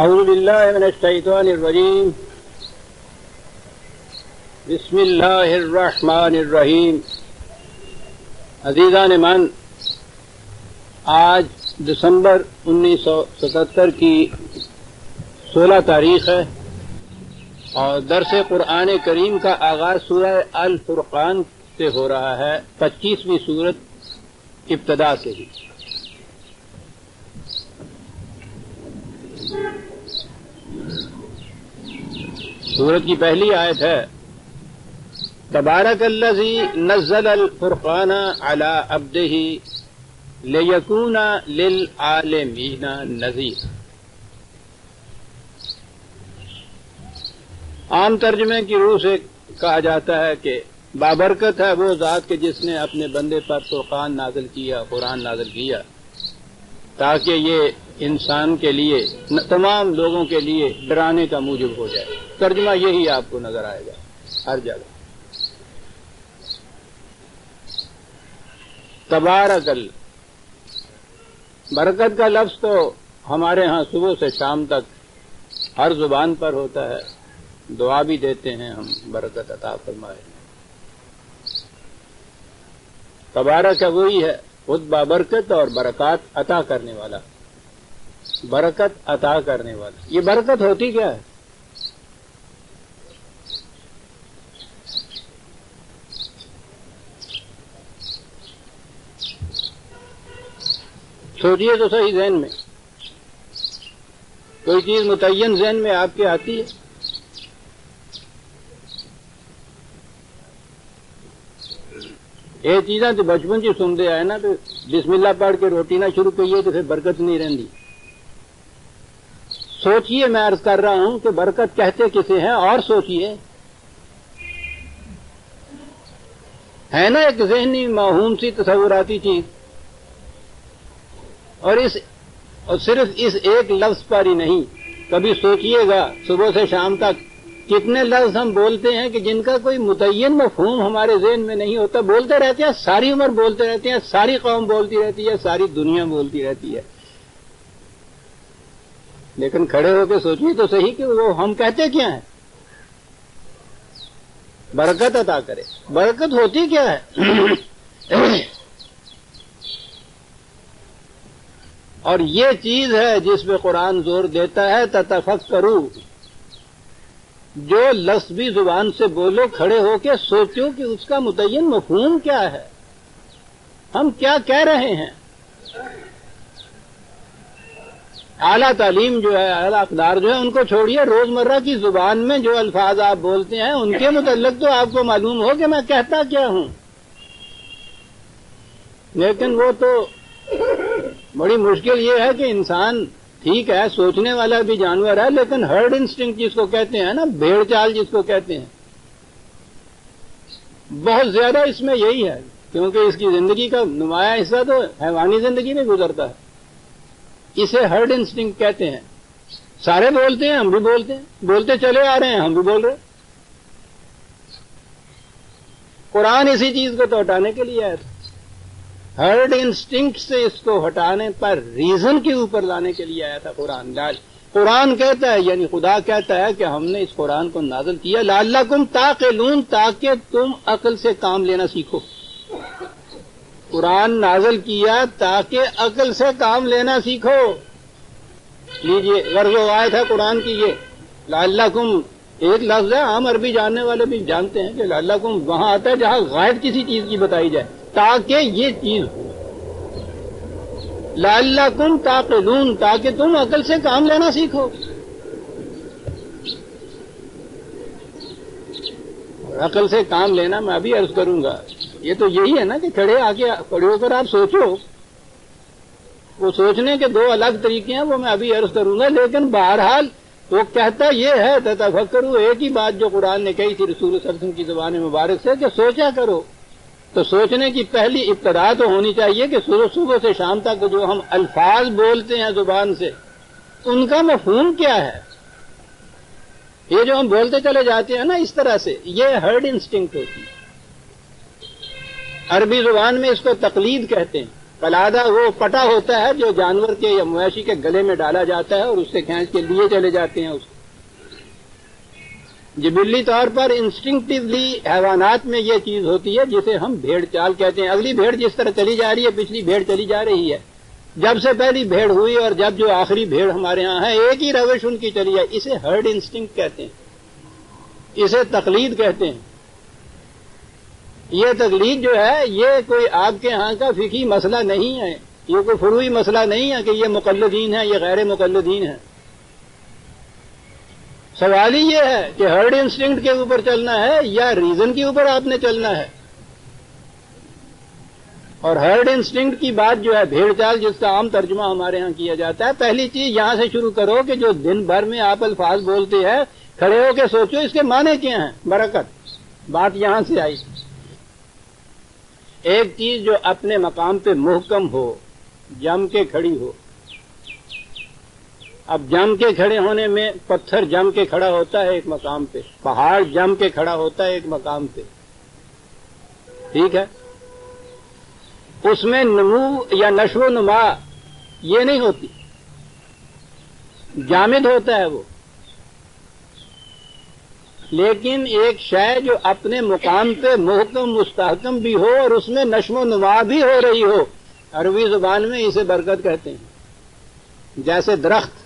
اعوذ باللہ من الشیطان الرجیم بسم اللہ الرحمن الرحیم. عزیزان من، آج دسمبر 1977 کی 16 تاریخ ہے اور درس قرآن کریم کا آغاز سورہ الفرقان سے ہو رہا ہے، 25ویں سورت ابتدا سے ہی. سورت کی پہلی آیت ہے تبارک الذی نزل الفرقان علی عبدہ لیکون للعالمین نذیر. عام ترجمے کی روح سے کہا جاتا ہے کہ بابرکت ہے وہ ذات کے جس نے اپنے بندے پر فرقان نازل کیا، قرآن نازل کیا، تاکہ یہ انسان کے لیے تمام لوگوں کے لیے ڈرانے کا موجب ہو جائے. ترجمہ یہی آپ کو نظر آئے گا ہر جگہ. تبارک برکت کا لفظ تو ہمارے ہاں صبح سے شام تک ہر زبان پر ہوتا ہے، دعا بھی دیتے ہیں ہم، برکت عطا فرمائے. تبارک وہی ہے خود بابرکت اور برکات عطا کرنے والا، برکت عطا کرنے والا. یہ برکت ہوتی کیا ہے؟ سوچیے تو صحیح ذہن میں کوئی چیز متعین ذہن میں آپ کے آتی ہے؟ یہ چیزیں تو بچپن سے سنتے آئے نا، تو بسم اللہ پڑھ کے روٹی نہ شروع کیے تو پھر برکت نہیں رہتی. سوچیے، میں عرض کر رہا ہوں کہ برکت کہتے کسے ہیں، اور سوچیے. ہے نا ایک ذہنی موہوم سی تصوراتی چیز، اور صرف اس ایک لفظ پر ہی نہیں. کبھی سوچیے گا صبح سے شام تک کتنے لفظ ہم بولتے ہیں کہ جن کا کوئی متعین مفہوم ہمارے ذہن میں نہیں ہوتا. بولتے رہتے ہیں، ساری عمر بولتے رہتے ہیں، ساری قوم بولتی رہتی ہے، ساری دنیا بولتی رہتی ہے. لیکن کھڑے ہو کے سوچیے تو صحیح کہ وہ ہم کہتے کیا ہیں؟ برکت عطا کرے. برکت ہوتی کیا ہے؟ اور یہ چیز ہے جس پہ قرآن زور دیتا ہے تتفکروا. جو لفظ بھی زبان سے بولو، کھڑے ہو کے سوچو کہ اس کا متعین مفہوم کیا ہے، ہم کیا کہہ رہے ہیں. اعلیٰ تعلیم جو ہے، اعلیٰ اقدار جو ہے، ان کو چھوڑیے. روزمرہ کی زبان میں جو الفاظ آپ بولتے ہیں ان کے متعلق تو آپ کو معلوم ہو کہ میں کہتا کیا ہوں. لیکن وہ تو بڑی مشکل یہ ہے کہ انسان ٹھیک ہے سوچنے والا بھی جانور ہے، لیکن ہرڈ انسٹنکٹ جس کو کہتے ہیں نا، بھیڑ چال جس کو کہتے ہیں، بہت زیادہ اس میں یہی ہے. کیونکہ اس کی زندگی کا نمایاں حصہ تو حیوانی زندگی میں گزرتا ہے. اسے ہرڈ انسٹنکٹ کہتے ہیں. سارے بولتے ہیں، ہم بھی بولتے ہیں، بولتے چلے آ رہے ہیں، ہم بھی بول رہے ہیں. قرآن اسی چیز کو تو ہٹانے کے لیے آیا تھا. ہرڈ انسٹنکٹ سے اس کو ہٹانے پر ریزن کے اوپر لانے کے لیے آیا تھا قرآن. قرآن کہتا ہے، یعنی خدا کہتا ہے کہ ہم نے اس قرآن کو نازل کیا لعلکم تعقلون، تاکہ تم عقل سے کام لینا سیکھو. قرآن نازل کیا تاکہ عقل سے کام لینا سیکھو. لیجیے غرض و آیت ہے قرآن کی یہ. لعلکم ایک لفظ ہے، عام عربی جاننے والے بھی جانتے ہیں کہ لعلکم وہاں آتا ہے جہاں غائب کسی چیز کی بتائی جائے، تاکہ یہ چیز ہو. لعلکم تعقلون، تاکہ تم عقل سے کام لینا سیکھو. عقل سے کام لینا میں ابھی عرض کروں گا. یہ تو یہی ہے نا کہ کھڑے ہو کر آپ سوچو. وہ سوچنے کے دو الگ طریقے ہیں، وہ میں ابھی عرض کروں گا. لیکن بہرحال وہ کہتا یہ ہے تتفکروا، ایک ہی بات جو قرآن نے کہی تھی رسول صلی اللہ علیہ وسلم کی زبان مبارک سے کہ سوچا کرو. تو سوچنے کی پہلی ابتدا تو ہونی چاہیے کہ صبح سے شام تک جو ہم الفاظ بولتے ہیں زبان سے، ان کا مفہوم کیا ہے. یہ جو ہم بولتے چلے جاتے ہیں نا اس طرح سے، یہ ہرڈ انسٹنکٹ ہوتی ہے. عربی زبان میں اس کو تقلید کہتے ہیں. قلادہ وہ پٹا ہوتا ہے جو جانور کے یا مویشی کے گلے میں ڈالا جاتا ہے اور اس سے کھینچ کے لیے چلے جاتے ہیں اس کو. جبلی طور پر انسٹنکٹیولی حیوانات میں یہ چیز ہوتی ہے جسے ہم بھیڑ چال کہتے ہیں. اگلی بھیڑ جس طرح چلی جا رہی ہے پچھلی بھیڑ چلی جا رہی ہے. جب سے پہلی بھیڑ ہوئی اور جب جو آخری بھیڑ ہمارے ہاں ہے ایک ہی روش ان کی چلی ہے. اسے ہرڈ انسٹنکٹ کہتے ہیں, اسے تقلید کہتے ہیں. یہ تقلید جو ہے یہ کوئی آپ کے ہاں کا فقہی مسئلہ نہیں ہے, یہ کوئی فروعی مسئلہ نہیں ہے کہ یہ مقلدین ہیں یہ غیر مقلدین ہیں. سوال ہی یہ ہے کہ ہرڈ انسٹنکٹ کے اوپر چلنا ہے یا ریزن کے اوپر آپ نے چلنا ہے. اور ہرڈ انسٹنکٹ کی بات جو ہے بھیڑ چال جس کا عام ترجمہ ہمارے ہاں کیا جاتا ہے, پہلی چیز یہاں سے شروع کرو کہ جو دن بھر میں آپ الفاظ بولتے ہیں کھڑے ہو کے سوچو اس کے معنی کیا ہیں. برکت بات یہاں سے آئی. ایک چیز جو اپنے مقام پہ محکم ہو, جم کے کھڑی ہو. اب جم کے کھڑے ہونے میں پتھر جم کے کھڑا ہوتا ہے ایک مقام پہ, پہاڑ جم کے کھڑا ہوتا ہے ایک مقام پہ, ٹھیک ہے. اس میں نمو یا نشو و نما یہ نہیں ہوتی, جامد ہوتا ہے وہ. لیکن ایک شے جو اپنے مقام پہ محکم مستحکم بھی ہو اور اس میں نشو و نما بھی ہو رہی ہو, عربی زبان میں اسے برکت کہتے ہیں. جیسے درخت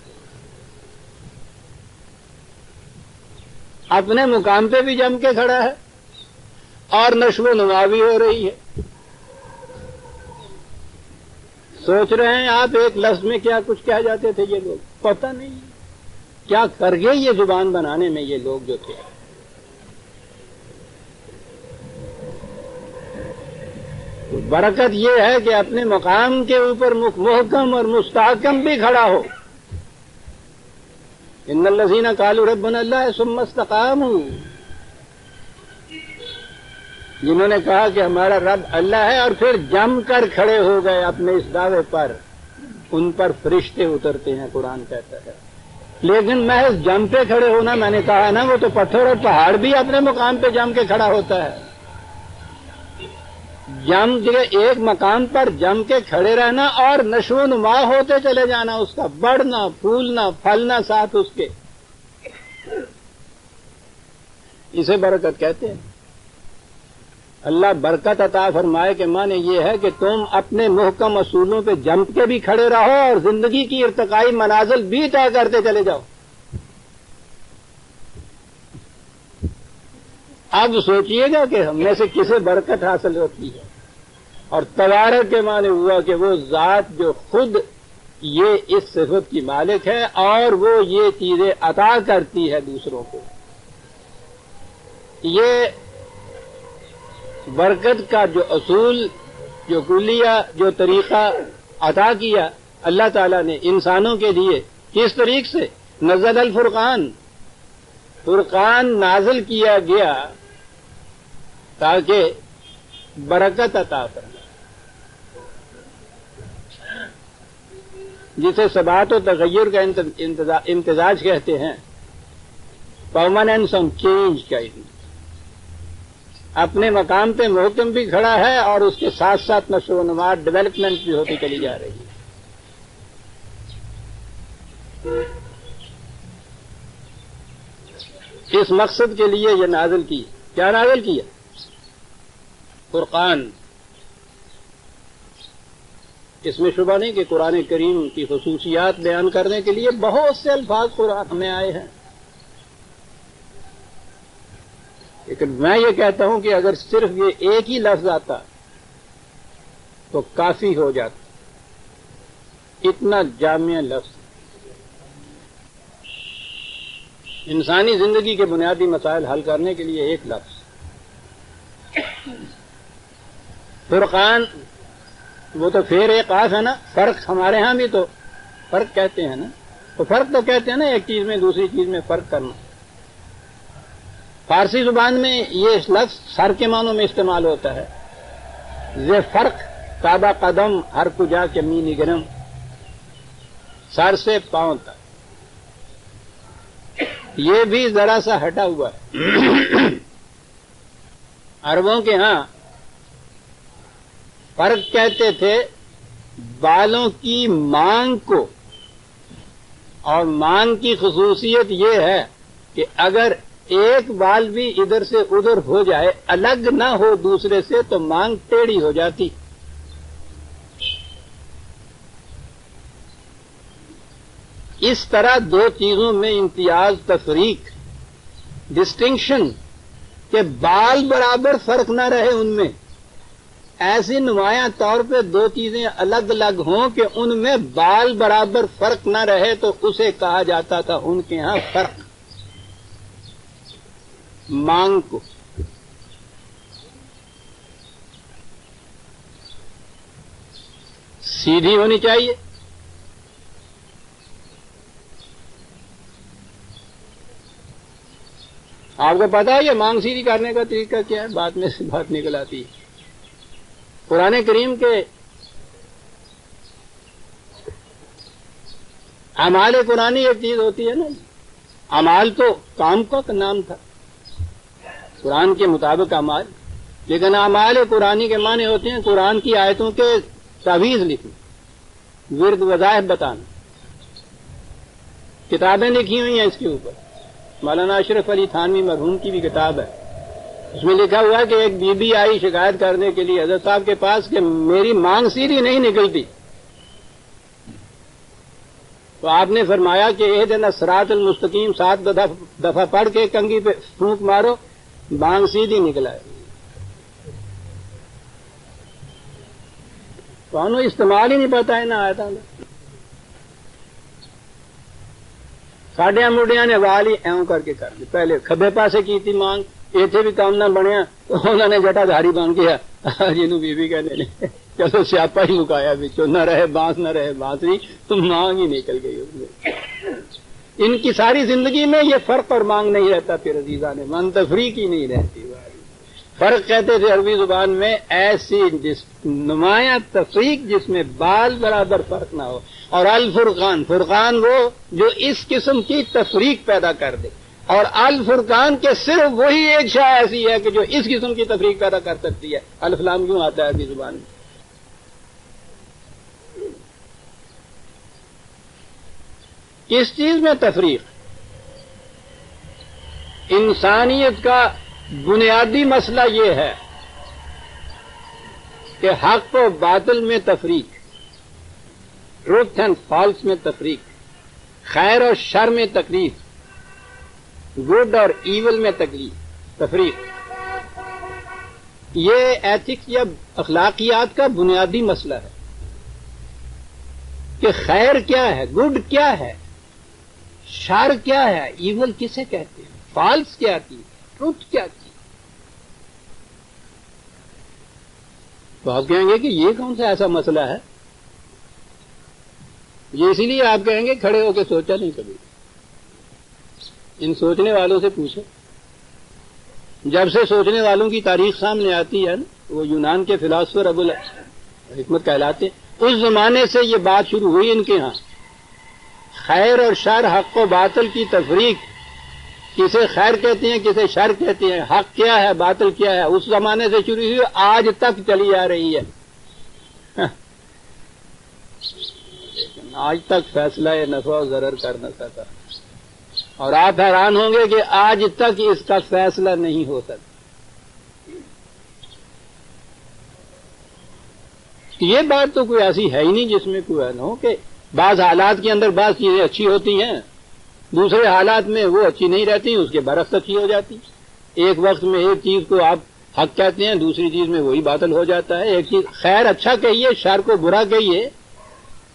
اپنے مقام پہ بھی جم کے کھڑا ہے اور نشو و نما بھی ہو رہی ہے. سوچ رہے ہیں آپ ایک لفظ میں کیا کچھ کہہ جاتے تھے یہ لوگ, پتہ نہیں کیا کر گئے یہ زبان بنانے میں یہ لوگ جو تھے. برکت یہ ہے کہ اپنے مقام کے اوپر محکم اور مستحکم بھی کھڑا ہو. ان الذین قالوا ربنا اللہ ثم استقاموا, جنہوں نے کہا کہ ہمارا رب اللہ ہے اور پھر جم کر کھڑے ہو گئے اپنے اس دعوے پر, ان پر فرشتے اترتے ہیں قرآن کہتا ہے. لیکن محض جم پہ کھڑے ہونا, میں نے کہا نا وہ تو پتھر اور پہاڑ بھی اپنے مقام پہ جم کے کھڑا ہوتا ہے. جم کے ایک مقام پر جم کے کھڑے رہنا اور نشو و نما ہوتے چلے جانا, اس کا بڑھنا پھولنا پھلنا ساتھ اس کے, اسے برکت کہتے ہیں. اللہ برکت عطا فرمائے کہ معنی یہ ہے کہ تم اپنے محکم اصولوں پہ جم کے بھی کھڑے رہو اور زندگی کی ارتقائی منازل بھی طے کرتے چلے جاؤ. اب سوچئے گا کہ ہم میں سے کسے برکت حاصل ہوتی ہے, اور تبارک کے معنی ہوا کہ وہ ذات جو خود یہ اس صفت کی مالک ہے اور وہ یہ چیزیں عطا کرتی ہے دوسروں کو. یہ برکت کا جو اصول, جو کلیہ, جو طریقہ عطا کیا اللہ تعالیٰ نے انسانوں کے لیے, کس طریق سے؟ نزل الفرقان, فرقان نازل کیا گیا تاکہ برکت عطا فرمائے, جسے ثبات و تغیر کا امتزاج کہتے ہیں, پرماننس اور چینج کا. اپنے مقام پہ محکم بھی کھڑا ہے اور اس کے ساتھ ساتھ نشو و نما ڈیولپمنٹ بھی ہوتی چلی جا رہی ہے. اس مقصد کے لیے یہ نازل کی. کیا نازل کیا؟ فرقان. اس میں شبہ نہیں کہ قرآن کریم کی خصوصیات بیان کرنے کے لیے بہت سے الفاظ قرآن میں آئے ہیں, لیکن میں یہ کہتا ہوں کہ اگر صرف یہ ایک ہی لفظ آتا تو کافی ہو جاتا. اتنا جامع لفظ انسانی زندگی کے بنیادی مسائل حل کرنے کے لیے ایک لفظ فرقان. وہ تو پھر ایک قاف ہے نا, فرق ہمارے ہاں بھی تو فرق کہتے ہیں نا, تو فرق تو کہتے ہیں نا ایک چیز میں دوسری چیز میں فرق کرنا. فارسی زبان میں یہ لفظ سر کے معنوں میں استعمال ہوتا ہے. یہ فرق کعبہ قدم ہر کجا کے می نگرم, سر سے پاؤں تک. یہ بھی ذرا سا ہٹا ہوا ہے. عربوں کے ہاں فرق کہتے تھے بالوں کی مانگ کو، اور مانگ کی خصوصیت یہ ہے کہ اگر ایک بال بھی ادھر سے ادھر ہو جائے، الگ نہ ہو دوسرے سے، تو مانگ ٹیڑھی ہو جاتی. اس طرح دو چیزوں میں امتیاز، تفریق، ڈسٹنکشن، کہ بال برابر فرق نہ رہے ان میں، ایسی نمایاں طور پہ دو چیزیں الگ الگ ہوں کہ ان میں بال برابر فرق نہ رہے، تو اسے کہا جاتا تھا ان کے ہاں فرق. مانگ کو سیدھی ہونی چاہیے. آپ کو پتا ہے یہ مانگ سیدھی کرنے کا طریقہ کیا ہے؟ بعد میں سے بات نکل آتی ہے. قرآن کریم کے اعمال قرآنی ایک چیز ہوتی ہے نا. اعمال تو کام کا نام تھا قرآن کے مطابق اعمال، لیکن اعمال قرآنی کے معنی ہوتے ہیں قرآن کی آیتوں کے تعویذ لکھنا، ورد وظائف بتانا. کتابیں لکھی ہوئی ہیں اس کے اوپر. مولانا اشرف علی تھانوی مرحوم کی بھی کتاب ہے، اس میں لکھا ہوا ہے کہ ایک بی بی آئی شکایت کرنے کے لیے حضرت صاحب کے پاس کہ میری مانگ سیدھی نہیں نکلتی. تو آپ نے فرمایا کہ اہدنا الصراط المستقیم 7 دفعہ پڑھ کے کنگھی پہ پھونک مارو، مانگ سیدھی نکلا ہے. تو انہوں استعمال ہی نہیں پتا ہے نہ آیا تھا. ساڈیا مڈیا نے وال ہی ایوں کر کے کر دی. پہلے کھبے پاسے کی تھی مانگ، ایتھے بھی کام نہ بنیا تو انہوں نے جٹا دھاری بن گیا جنہوں بی بی کہنے نے چلو سیاپا ہی مکایا بچوں، نہ رہے بانسری تو مانگ ہی نکل گئی اس میں. ان کی ساری زندگی میں یہ فرق اور مانگ نہیں رہتا. پھر عزیزان من تفریق ہی نہیں رہتی. فرق کہتے تھے عربی زبان میں ایسی نمایاں تفریق جس میں بال برابر فرق نہ ہو. اور الفرقان، فرقان وہ جو اس قسم کی تفریق پیدا کر دے، اور الفرقان کے صرف وہی ایک شے ایسی ہے کہ جو اس قسم کی تفریق پیدا کر سکتی ہے. الف لام کیوں آتا ہے عربی زبان میں؟ کس چیز میں تفریق؟ انسانیت کا بنیادی مسئلہ یہ ہے کہ حق و باطل میں تفریق، ٹروتھ اینڈ فالس میں تفریق، خیر اور شر میں تکلیف، گڈ اور ایول میں تفریق. یہ ایتھکس یا اخلاقیات کا بنیادی مسئلہ ہے کہ خیر کیا ہے، گڈ کیا ہے، شر کیا ہے، ایول کسے کہتے ہیں، فالس کیا تھی، ٹروتھ کیا تھی. تو آپ کہیں گے کہ یہ کون سا ایسا مسئلہ ہے؟ یہ اسی لیے آپ کہیں گے کھڑے ہو کے سوچا نہیں کبھی. ان سوچنے والوں سے پوچھو. جب سے سوچنے والوں کی تاریخ سامنے آتی ہے نا، وہ یونان کے فلاسفر ابو الحکمت کہلاتے، اس زمانے سے یہ بات شروع ہوئی ان کے ہاں. خیر اور شر، حق و باطل کی تفریق، کسے خیر کہتے ہیں کسے شر کہتے ہیں، حق کیا ہے باطل کیا ہے، اس زمانے سے شروع ہوئی، آج تک چلی آ رہی ہے. آج تک فیصلہ نفع و ضرر کر نہ سکا، اور آپ حیران ہوں گے کہ آج تک اس کا فیصلہ نہیں ہو سکتا. یہ بات تو کوئی ایسی ہے ہی نہیں جس میں کوئی نہ ہو کہ بعض حالات کے اندر بعض چیزیں اچھی ہوتی ہیں، دوسرے حالات میں وہ اچھی نہیں رہتی، اس کے برعکس اچھی ہو جاتی. ایک وقت میں ایک چیز کو آپ حق کہتے ہیں، دوسری چیز میں وہی باطل ہو جاتا ہے. ایک چیز خیر اچھا کہیے، شر کو برا کہیے،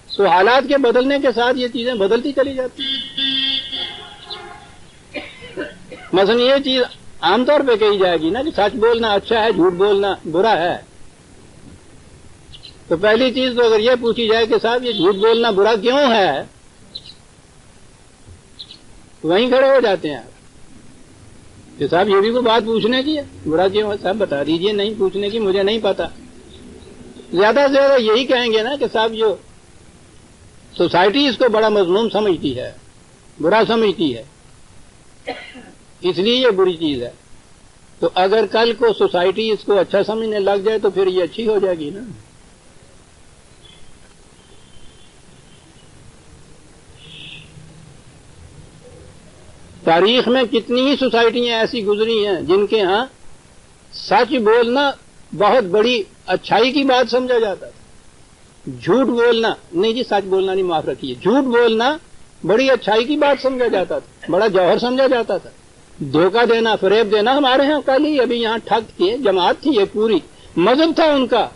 تو حالات کے بدلنے کے ساتھ یہ چیزیں بدلتی چلی جاتی ہیں. مثلا یہ چیز عام طور پہ کہی جائے گی نا کہ سچ بولنا اچھا ہے، جھوٹ بولنا برا ہے. تو پہلی چیز تو اگر یہ پوچھی جائے کہ صاحب یہ جھوٹ بولنا برا کیوں ہے، تو وہیں کھڑے ہو جاتے ہیں آپ کہ صاحب یہ بھی کوئی بات پوچھنے کی ہے، برا کیوں ہے صاحب بتا دیجئے. نہیں پوچھنے کی، مجھے نہیں پتا. زیادہ سے زیادہ یہی کہیں گے نا کہ صاحب جو سوسائٹی اس کو بڑا مذموم سمجھتی ہے، برا سمجھتی ہے، اس لیے یہ بری چیز ہے. تو اگر کل کو سوسائٹی اس کو اچھا سمجھنے لگ جائے تو پھر یہ اچھی ہو جائے گی نا. تاریخ میں کتنی ہی سوسائٹیاں ایسی گزری ہیں جن کے ہاں سچ بولنا بہت بڑی اچھائی کی بات سمجھا جاتا تھا. جھوٹ بولنا نہیں جی، سچ بولنا نہیں، معاف رکھیے، جھوٹ بولنا بڑی اچھائی کی بات سمجھا جاتا تھا، بڑا جوہر سمجھا جاتا تھا. دھوکہ دینا، فریب دینا، ہمارے ہاں کل ہی ابھی یہاں ٹھگ کی جماعت تھی، یہ پوری مذہب تھا ان کا.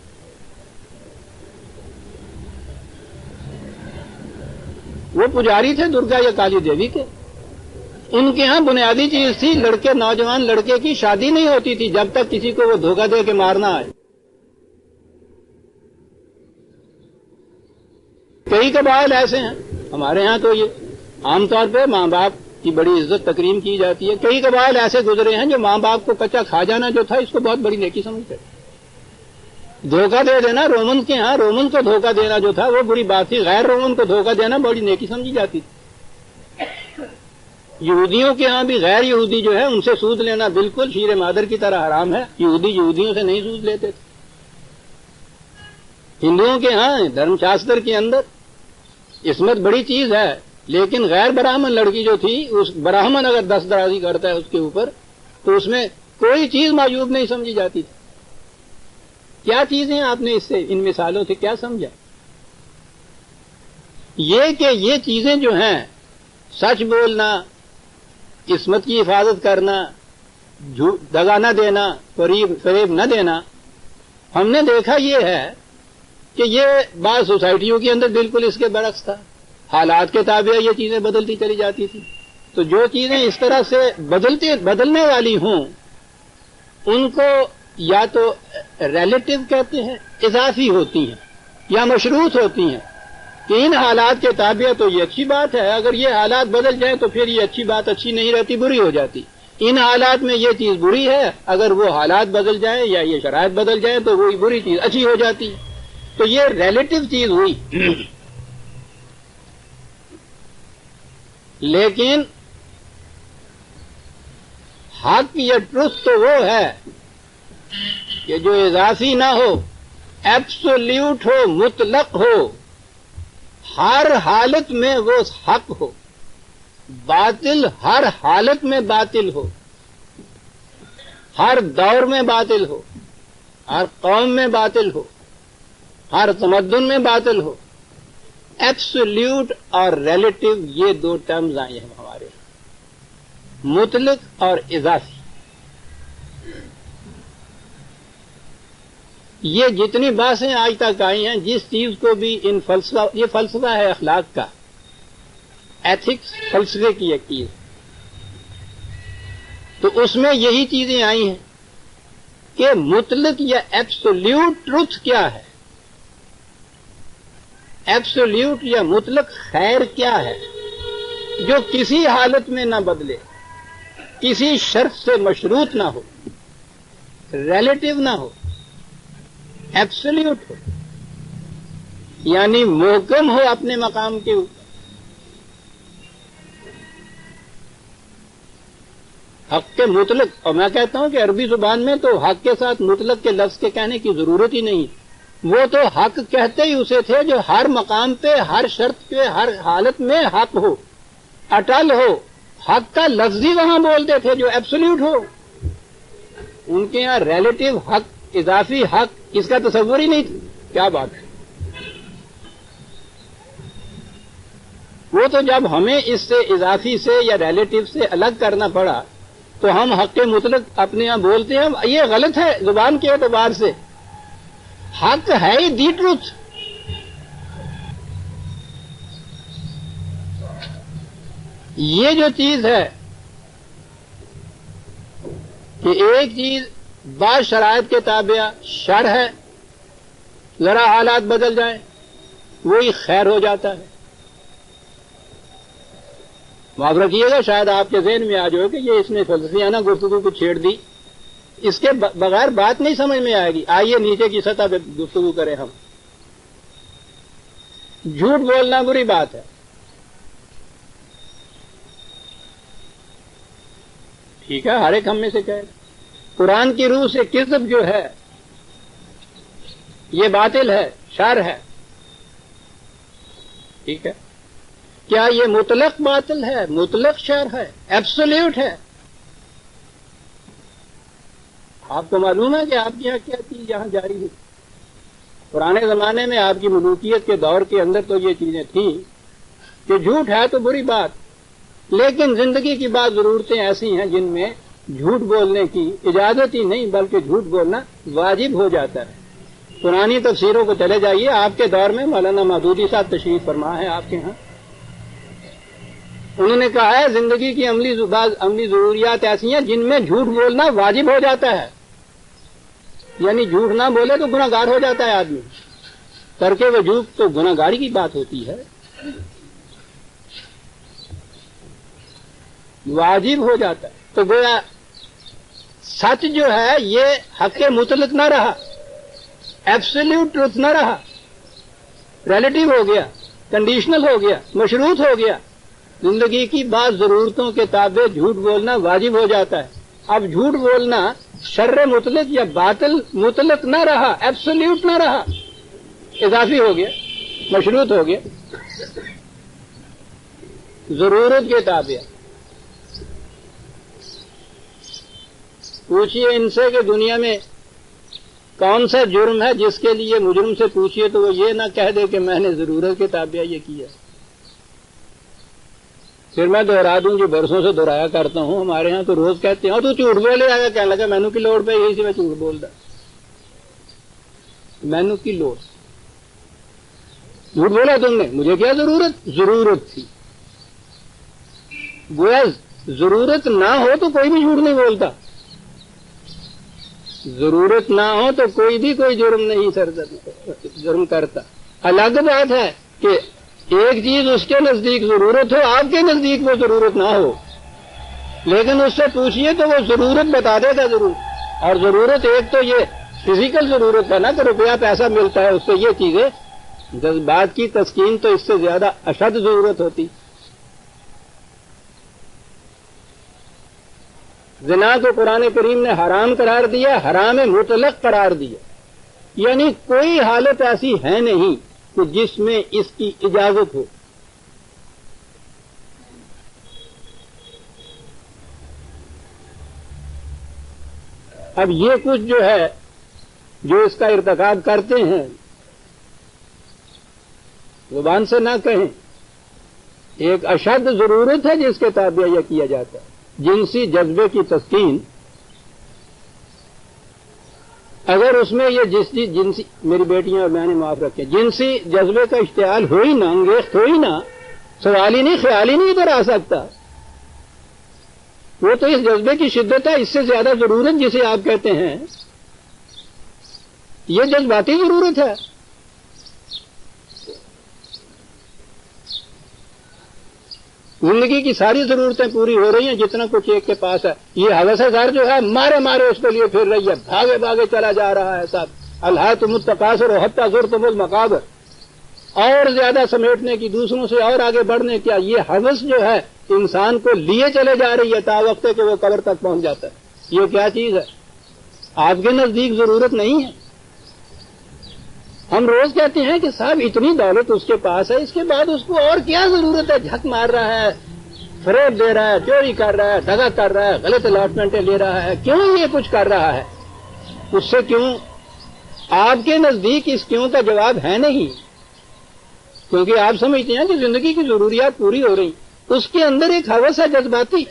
وہ پجاری تھے درگا یا کالی دیوی کے. ان کے ہاں بنیادی چیز تھی، لڑکے، نوجوان لڑکے کی شادی نہیں ہوتی تھی جب تک کسی کو وہ دھوکہ دے کے مارنا آئے. کئی قبائل ایسے ہیں ہمارے ہاں، تو یہ عام طور پہ ماں باپ کی بڑی عزت تکریم کی جاتی ہے. کئی قبائل ایسے گزرے ہیں جو ماں باپ کو کچا کھا جانا جو تھا اس کو بہت بڑی نیکی سمجھتے. دھوکہ دے دینا، رومن کے ہاں رومن کو دھوکہ دینا جو تھا وہ بری بات تھی، غیر رومن کو دھوکہ دینا بڑی نیکی سمجھی جاتی تھی. یہودیوں کے ہاں بھی غیر یہودی جو ہے ان سے سود لینا بالکل شیر مادر کی طرح حرام ہے. یہودی یہودیوں سے نہیں سود لیتے تھے. ہندوؤں کے ہاں دھرم شاستر کے اندر عصمت بڑی چیز ہے، لیکن غیر براہمن لڑکی جو تھی، اس براہمن اگر دست درازی کرتا ہے اس کے اوپر تو اس میں کوئی چیز معیوب نہیں سمجھی جاتی تھی. کیا چیزیں آپ نے اس سے، ان مثالوں سے کیا سمجھا؟ یہ کہ یہ چیزیں جو ہیں، سچ بولنا، عصمت کی حفاظت کرنا، دغا نہ دینا، فریب نہ دینا، ہم نے دیکھا یہ ہے کہ یہ بعض سوسائٹیوں کے اندر بالکل اس کے برعکس تھا. حالات کے تابع یہ چیزیں بدلتی چلی جاتی تھی. تو جو چیزیں اس طرح سے بدلنے والی ہوں ان کو یا تو ریلیٹو کہتے ہیں، اضافی ہوتی ہیں، یا مشروط ہوتی ہیں کہ ان حالات کے تابع تو یہ اچھی بات ہے، اگر یہ حالات بدل جائیں تو پھر یہ اچھی بات اچھی نہیں رہتی، بری ہو جاتی. ان حالات میں یہ چیز بری ہے، اگر وہ حالات بدل جائیں یا یہ شرائط بدل جائیں تو وہی بری چیز اچھی ہو جاتی. تو یہ ریلیٹو چیز ہوئی. لیکن حق یا ٹروتھ تو وہ ہے کہ جو اضافی نہ ہو، ایبسولیوٹ ہو، مطلق ہو، ہر حالت میں وہ حق ہو. باطل ہر حالت میں باطل ہو، ہر دور میں باطل ہو، ہر قوم میں باطل ہو، ہر تمدن میں باطل ہو. ایبسولیوٹ اور ریلیٹو یہ دو ٹرمز آئے ہیں ہمارے، مطلق اور اضافی. یہ جتنی باتیں آج تک آئی ہیں، جس چیز کو بھی ان فلسفہ، یہ فلسفہ ہے اخلاق کا، ایتھکس فلسفے کی ایک چیز، تو اس میں یہی چیزیں آئی ہیں کہ مطلق یا ایبسولیوٹ ٹروتھ کیا ہے، ایبسولیوٹ یا مطلق خیر کیا ہے جو کسی حالت میں نہ بدلے، کسی شرط سے مشروط نہ ہو، ریلیٹو نہ ہو، ایبسولیوٹ ہو، یعنی محکم ہو اپنے مقام کے اوپر. حق کے مطلق، اور میں کہتا ہوں کہ عربی زبان میں تو حق کے ساتھ مطلق کے لفظ کے کہنے کی ضرورت ہی نہیں. وہ تو حق کہتے ہی اسے تھے جو ہر مقام پہ، ہر شرط پہ، ہر حالت میں حق ہو، اٹل ہو. حق کا لفظ ہی وہاں بولتے تھے جو ایبسولیوٹ ہو. ان کے یہاں ریلیٹو حق، اضافی حق، اس کا تصور ہی نہیں تھا. کیا بات ہے! وہ تو جب ہمیں اس سے اضافی سے یا ریلیٹو سے الگ کرنا پڑا تو ہم حق مطلق اپنے یہاں بولتے ہیں. یہ غلط ہے زبان کے اعتبار سے. حق ہے ہی دی ٹروتھ. یہ جو چیز ہے کہ ایک چیز بعض شرائط کے تابع شر ہے، ذرا حالات بدل جائیں وہی خیر ہو جاتا ہے. معاف رکھیے گا، شاید آپ کے ذہن میں آ جائے کہ یہ اس نے فلسفیانہ گفتگو کو چھیڑ دی، اس کے بغیر بات نہیں سمجھ میں آئے گی. آئیے نیچے کی سطح پہ گفتگو کریں ہم. جھوٹ بولنا بری بات ہے، ٹھیک ہے، ہر ایک ہم میں سے کہے. قرآن کی روح سے کذب جو ہے یہ باطل ہے، شر ہے، ٹھیک ہے. کیا یہ مطلق باطل ہے، مطلق شر ہے، ایبسولیوٹ ہے؟ آپ کو معلوم ہے کہ آپ کی یہاں کیا چیز یہاں جاری ہے؟ پرانے زمانے میں آپ کی ملوکیت کے دور کے اندر تو یہ چیزیں تھیں کہ جھوٹ ہے تو بری بات، لیکن زندگی کی بعض ضرورتیں ایسی ہیں جن میں جھوٹ بولنے کی اجازت ہی نہیں بلکہ جھوٹ بولنا واجب ہو جاتا ہے۔ پرانی تفسیروں کو چلے جائیے، آپ کے دور میں مولانا مودودی صاحب تشریف فرما ہے آپ کے ہاں، انہوں نے کہا ہے زندگی کی عملی ضروریات ایسی ہیں جن میں جھوٹ بولنا واجب ہو جاتا ہے، یعنی جھوٹ نہ بولے تو گناہ گار ہو جاتا ہے آدمی، ترک وجوب تو گناہ گاری کی بات ہوتی ہے، واجب ہو جاتا ہے۔ تو گویا سچ جو ہے یہ حق مطلق نہ رہا، ایبسلیوٹ ٹروتھ نہ رہا، ریلیٹو ہو گیا، کنڈیشنل ہو گیا، مشروط ہو گیا۔ زندگی کی بعض ضرورتوں کے تابع جھوٹ بولنا واجب ہو جاتا ہے۔ اب جھوٹ بولنا شر مطلق یا باطل مطلق نہ رہا، ایبسلیوٹ نہ رہا، اضافی ہو گیا، مشروط ہو گیا، ضرورت کے تابع۔ پوچھئے ان سے کہ دنیا میں کون سا جرم ہے جس کے لیے مجرم سے پوچھئے تو وہ یہ نہ کہہ دے کہ میں نے ضرورت کے تابع یہ کیا۔ پھر میں دوہرا دوں جو برسوں سے دہرایا کرتا ہوں، ہمارے ہاں تو روز کہتے ہیں تو جھوٹ بولے آگا، کہنے لگا مینو کی لوڑ پہ، یہی سے میں جھوٹ بولتا، مینو کی لوڑ، جھوٹ بولا تم نے، مجھے کیا ضرورت تھی۔ گویا ضرورت نہ ہو تو کوئی بھی جھوٹ نہیں بولتا، ضرورت نہ ہو تو کوئی بھی کوئی جرم کرتا۔ الگ بات ہے کہ ایک چیز اس کے نزدیک ضرورت ہو، آپ کے نزدیک وہ ضرورت نہ ہو، لیکن اس سے پوچھئے تو وہ ضرورت بتا دے گا ضرور۔ اور ضرورت ایک تو یہ فزیکل ضرورت ہے نا کہ روپیہ پیسہ ملتا ہے، اس سے یہ چیزیں، جذبات کی تسکین تو اس سے زیادہ اشد ضرورت ہوتی۔ زنا کو قرآن کریم نے حرام قرار دیا، حرام مطلق قرار دیا، یعنی کوئی حالت ایسی ہے نہیں کہ جس میں اس کی اجازت ہو۔ اب یہ کچھ جو ہے جو اس کا ارتکاب کرتے ہیں، زبان سے نہ کہیں، ایک اشد ضرورت ہے جس کے تابع یہ کیا جاتا ہے۔ جنسی جذبے کی تسکین، اگر اس میں یہ جنسی میری بیٹیاں اور میں نے معاف رکھے، جنسی جذبے کا اشتعال ہو ہی نہ، انگیخت ہو ہی نہ، سوال ہی نہیں، خیال ہی نہیں ادھر آ سکتا، وہ تو اس جذبے کی شدت ہے۔ اس سے زیادہ ضرورت جسے آپ کہتے ہیں یہ جذباتی ضرورت ہے۔ زندگی کی ساری ضرورتیں پوری ہو رہی ہیں جتنا کچھ ایک کے پاس ہے، یہ ہوس زار جو ہے مارے مارے اس کے لیے پھر رہی ہے، بھاگے بھاگے چلا جا رہا ہے صاحب۔ الہاکم التکاثر حتی زرتم المقابر، اور زیادہ سمیٹنے کی، دوسروں سے اور آگے بڑھنے کیا، یہ ہوس جو ہے انسان کو لیے چلے جا رہی ہے تا وقت کہ وہ قبر تک پہنچ جاتا ہے۔ یہ کیا چیز ہے؟ آپ کے نزدیک ضرورت نہیں ہے۔ ہم روز کہتے ہیں کہ صاحب اتنی دولت اس کے پاس ہے، اس کے بعد اس کو اور کیا ضرورت ہے؟ جھک مار رہا ہے، فریب دے رہا ہے، چوری کر رہا ہے، دغا کر رہا ہے، غلط الاٹمنٹیں لے رہا ہے، کیوں یہ کچھ کر رہا ہے؟ اس سے کیوں؟ آپ کے نزدیک اس کیوں کا جواب ہے نہیں، کیونکہ آپ سمجھتے ہیں کہ زندگی کی ضروریات پوری ہو رہی، اس کے اندر ایک ہوس ہے جذباتی،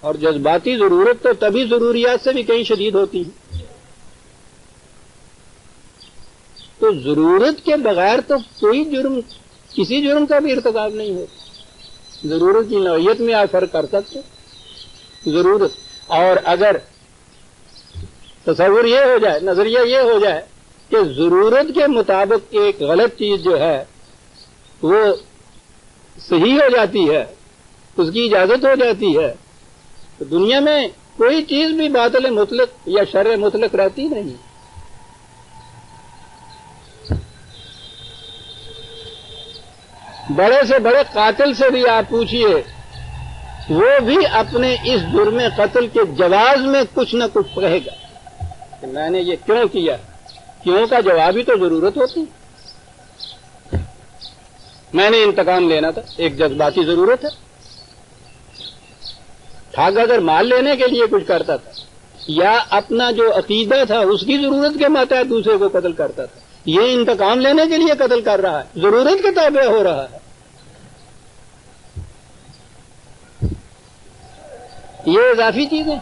اور جذباتی ضرورت تو تبھی ضروریات سے بھی کہیں شدید ہوتی ہے۔ تو ضرورت کے بغیر تو کوئی جرم، کسی جرم کا بھی ارتکاب نہیں ہوتا۔ ضرورت کی نوعیت میں آپ فرق کر سکتے، ضرورت، اور اگر تصور یہ ہو جائے، نظریہ یہ ہو جائے کہ ضرورت کے مطابق ایک غلط چیز جو ہے وہ صحیح ہو جاتی ہے، اس کی اجازت ہو جاتی ہے، تو دنیا میں کوئی چیز بھی باطل مطلق یا شر مطلق رہتی نہیں۔ بڑے سے بڑے قاتل سے بھی آپ پوچھئے، وہ بھی اپنے اس جرم قتل کے جواز میں کچھ نہ کچھ کہے گا کہ میں نے یہ کیوں کیا۔ کیوں کا جواب ہی تو ضرورت ہوتی۔ میں نے انتقام لینا تھا، ایک جذباتی ضرورت ہے۔ ٹھگ اگر مال لینے کے لیے کچھ کرتا تھا یا اپنا جو عقیدہ تھا اس کی ضرورت کے ماتحت دوسرے کو قتل کرتا تھا، یہ انتقام لینے کے لیے قتل کر رہا ہے، ضرورت کے تابع ہو رہا ہے۔ یہ اضافی چیزیں۔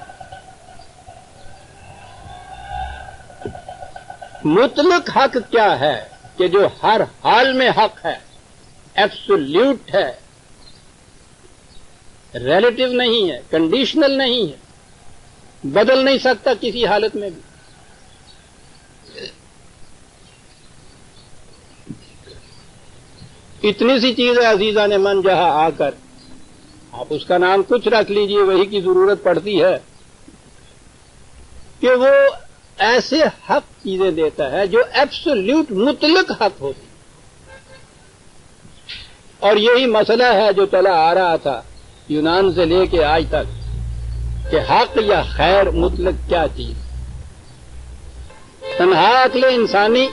مطلق حق کیا ہے کہ جو ہر حال میں حق ہے، ایبسولوٹ ہے، ریلیٹو نہیں ہے، کنڈیشنل نہیں ہے، بدل نہیں سکتا کسی حالت میں بھی۔ اتنی سی چیز ہے عزیزان من جہاں آ کر آپ اس کا نام کچھ رکھ لیجئے، وہی کی ضرورت پڑتی ہے کہ وہ ایسے حق چیزیں دیتا ہے جو ایبسولوٹ مطلق حق ہوتی، اور یہی مسئلہ ہے جو چلا آ رہا تھا یونان سے لے کے آج تک کہ حق یا خیر مطلق کیا چیز۔ تنہا عقل انسانی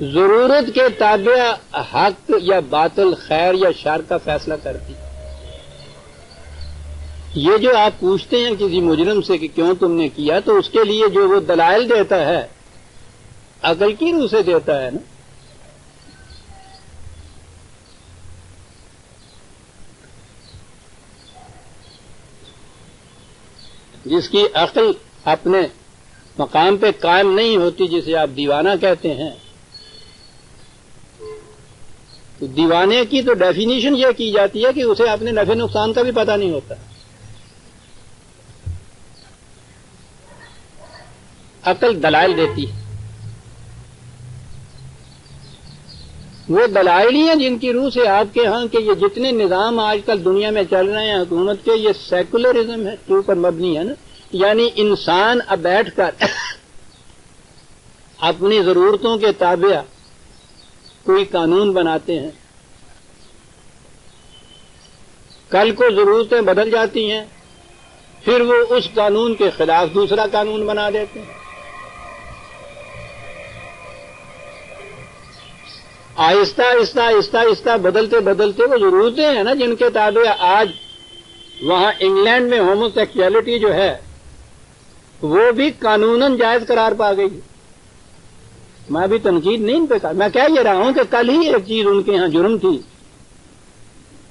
ضرورت کے تابع حق یا باطل، خیر یا شر کا فیصلہ کرتی۔ یہ جو آپ پوچھتے ہیں کسی مجرم سے کہ کیوں تم نے کیا، تو اس کے لیے جو وہ دلائل دیتا ہے عقل کی روح سے دیتا ہے نا۔ جس کی عقل اپنے مقام پہ قائم نہیں ہوتی، جسے آپ دیوانہ کہتے ہیں، تو دیوانے کی تو ڈیفینیشن یہ کی جاتی ہے کہ اسے اپنے نفع نقصان کا بھی پتہ نہیں ہوتا۔ عقل دلائل دیتی ہے، وہ دلائل ہی ہیں جن کی روح سے آپ کے ہاں کہ یہ جتنے نظام آج کل دنیا میں چل رہے ہیں حکومت کے، یہ سیکولرزم ہے، کے اوپر مبنی ہے نا۔ یعنی انسان اب بیٹھ کر اپنی ضرورتوں کے تابع کوئی قانون بناتے ہیں، کل کو ضرورتیں بدل جاتی ہیں، پھر وہ اس قانون کے خلاف دوسرا قانون بنا دیتے ہیں۔ آہستہ آہستہ آہستہ آہستہ بدلتے بدلتے وہ ضرورتیں ہیں نا جن کے تابع آج وہاں انگلینڈ میں ہومو سیکچوئلٹی جو ہے وہ بھی قانوناً جائز قرار پا گئی۔ میں بھی تنقید نہیں ان پہ کہا، میں کہہ یہ رہا ہوں کہ کل ہی ایک چیز ان کے ہاں جرم تھی،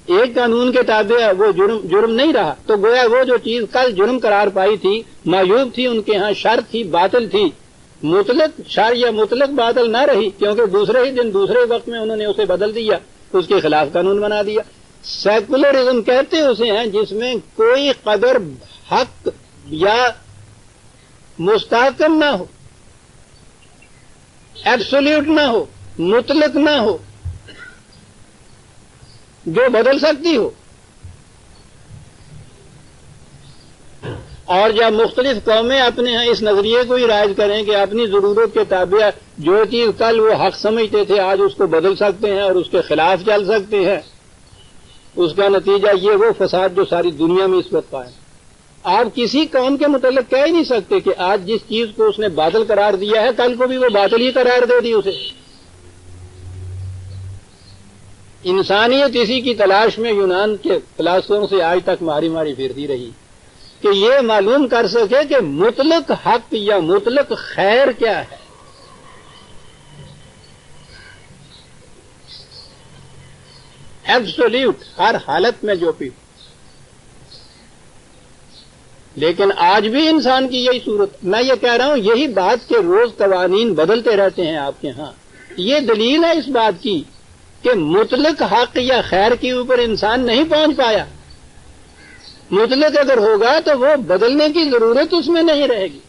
ایک قانون کے تابع وہ جرم نہیں رہا، تو گویا وہ جو چیز کل جرم قرار پائی تھی معیوب تھی، ان کے ہاں شر تھی، باطل تھی، مطلق شر یا مطلق باطل نہ رہی، کیونکہ دوسرے ہی دن دوسرے وقت میں انہوں نے اسے بدل دیا، اس کے خلاف قانون بنا دیا۔ سیکولرزم کہتے اسے ہیں جس میں کوئی قدر حق یا مستحکم نہ ہو، ایبسولوٹ نہ ہو، مطلق نہ ہو، جو بدل سکتی ہو۔ اور جب مختلف قومیں اپنے ہاں اس نظریے کو ہی رائج کریں کہ اپنی ضرورت کے تابع جو چیز کل وہ حق سمجھتے تھے آج اس کو بدل سکتے ہیں اور اس کے خلاف چل سکتے ہیں، اس کا نتیجہ یہ وہ فساد جو ساری دنیا میں اس وقت قائم۔ آپ کسی قوم کے متعلق کہہ ہی نہیں سکتے کہ آج جس چیز کو اس نے باطل قرار دیا ہے کل کو بھی وہ باطل ہی قرار دے دی اسے۔ انسانیت اسی کی تلاش میں یونان کے فلاسفوں سے آج تک ماری ماری پھرتی رہی کہ یہ معلوم کر سکے کہ مطلق حق یا مطلق خیر کیا ہے۔ ایبسولوٹ ہر حالت میں جو بھی، لیکن آج بھی انسان کی یہی صورت۔ میں یہ کہہ رہا ہوں یہی بات کہ روز قوانین بدلتے رہتے ہیں آپ کے ہاں، یہ دلیل ہے اس بات کی کہ مطلق حق یا خیر کے اوپر انسان نہیں پہنچ پایا۔ مطلق اگر ہوگا تو وہ بدلنے کی ضرورت اس میں نہیں رہے گی۔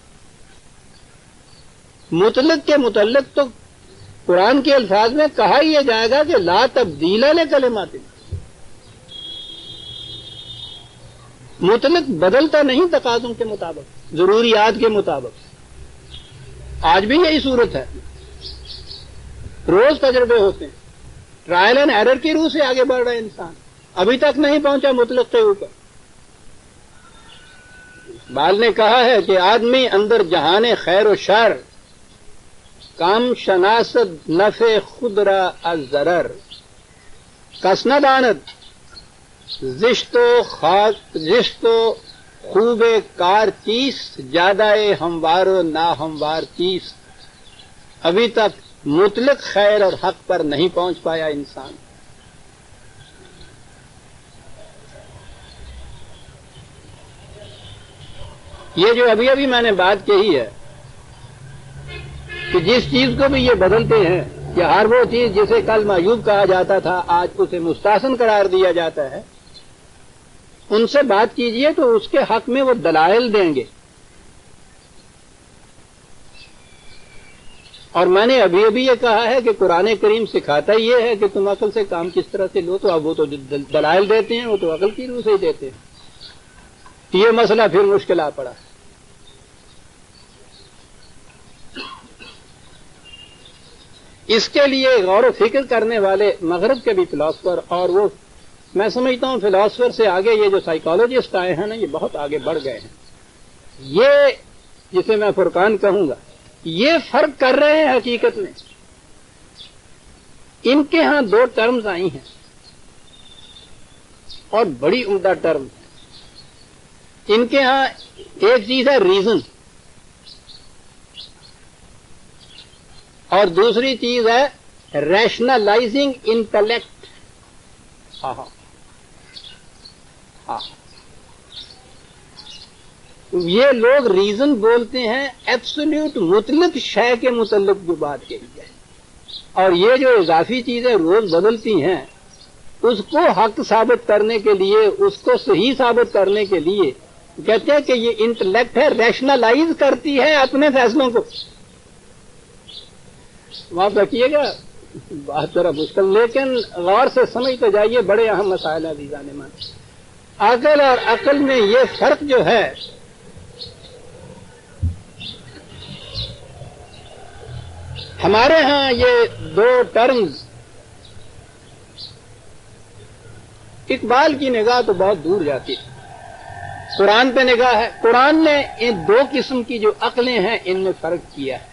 مطلق کے متعلق تو قرآن کے الفاظ میں کہا ہی جائے گا کہ لا تبدیل لکلمات اللہ۔ مطلق بدلتا نہیں تقاضوں کے مطابق، ضروریات کے مطابق۔ آج بھی یہی صورت ہے، روز تجربے ہوتے ہیں، ٹرائل اینڈ ایرر کی روح سے آگے بڑھ رہا ہے انسان، ابھی تک نہیں پہنچا مطلق کے اوپر۔ بال نے کہا ہے کہ آدمی اندر جہان خیر و شر، کم شناست نفع خود را از ضرر، کس نہ داند زشت و خوب کار چیست زیادہ ہموار و نا ہموار چیست. ابھی تک مطلق خیر اور حق پر نہیں پہنچ پایا انسان. یہ جو ابھی ابھی میں نے بات کہی ہے کہ جس چیز کو بھی یہ بدلتے ہیں کہ ہر وہ چیز جسے کل معیوب کہا جاتا تھا آج اسے مستحسن قرار دیا جاتا ہے، ان سے بات کیجئے تو اس کے حق میں وہ دلائل دیں گے. اور میں نے ابھی ابھی یہ کہا ہے کہ قرآن کریم سکھاتا یہ ہے کہ تم عقل سے کام کس طرح سے لو، تو اب وہ تو دلائل دیتے ہیں، وہ تو عقل کی روح سے ہی دیتے ہیں. یہ مسئلہ پھر مشکل آ پڑا. اس کے لیے غور و فکر کرنے والے مغرب کے بھی فلاسفر، اور وہ میں سمجھتا ہوں فلاسفر سے آگے یہ جو سائیکالوجسٹ آئے ہیں نا، یہ بہت آگے بڑھ گئے ہیں. یہ جسے میں فرقان کہوں گا، یہ فرق کر رہے ہیں حقیقت میں. ان کے ہاں دو ٹرمز آئی ہیں اور بڑی عمدہ ٹرم. ان کے ہاں ایک چیز ہے ریزن اور دوسری چیز ہے ریشنلائزنگ انٹلیکٹ. یہ لوگ ریزن بولتے ہیں ایبسولوٹ مطلق شے کے متعلق جو بات کہی جائے، اور یہ جو اضافی چیزیں روز بدلتی ہیں اس کو حق ثابت کرنے کے لیے، اس کو صحیح ثابت کرنے کے لیے کہتے ہیں کہ یہ انٹلیکٹ ہے، ریشنلائز کرتی ہے اپنے فیصلوں کو. معاف رکھیے گا بات ذرا مشکل، لیکن غور سے سمجھتے جائیے، بڑے اہم مسائل ہیں عزیزان من. عقل اور عقل میں یہ فرق جو ہے، ہمارے ہاں یہ دو ٹرمز، اقبال کی نگاہ تو بہت دور جاتی ہے، قرآن پہ نگاہ ہے. قرآن نے ان دو قسم کی جو عقلیں ہیں ان میں فرق کیا ہے.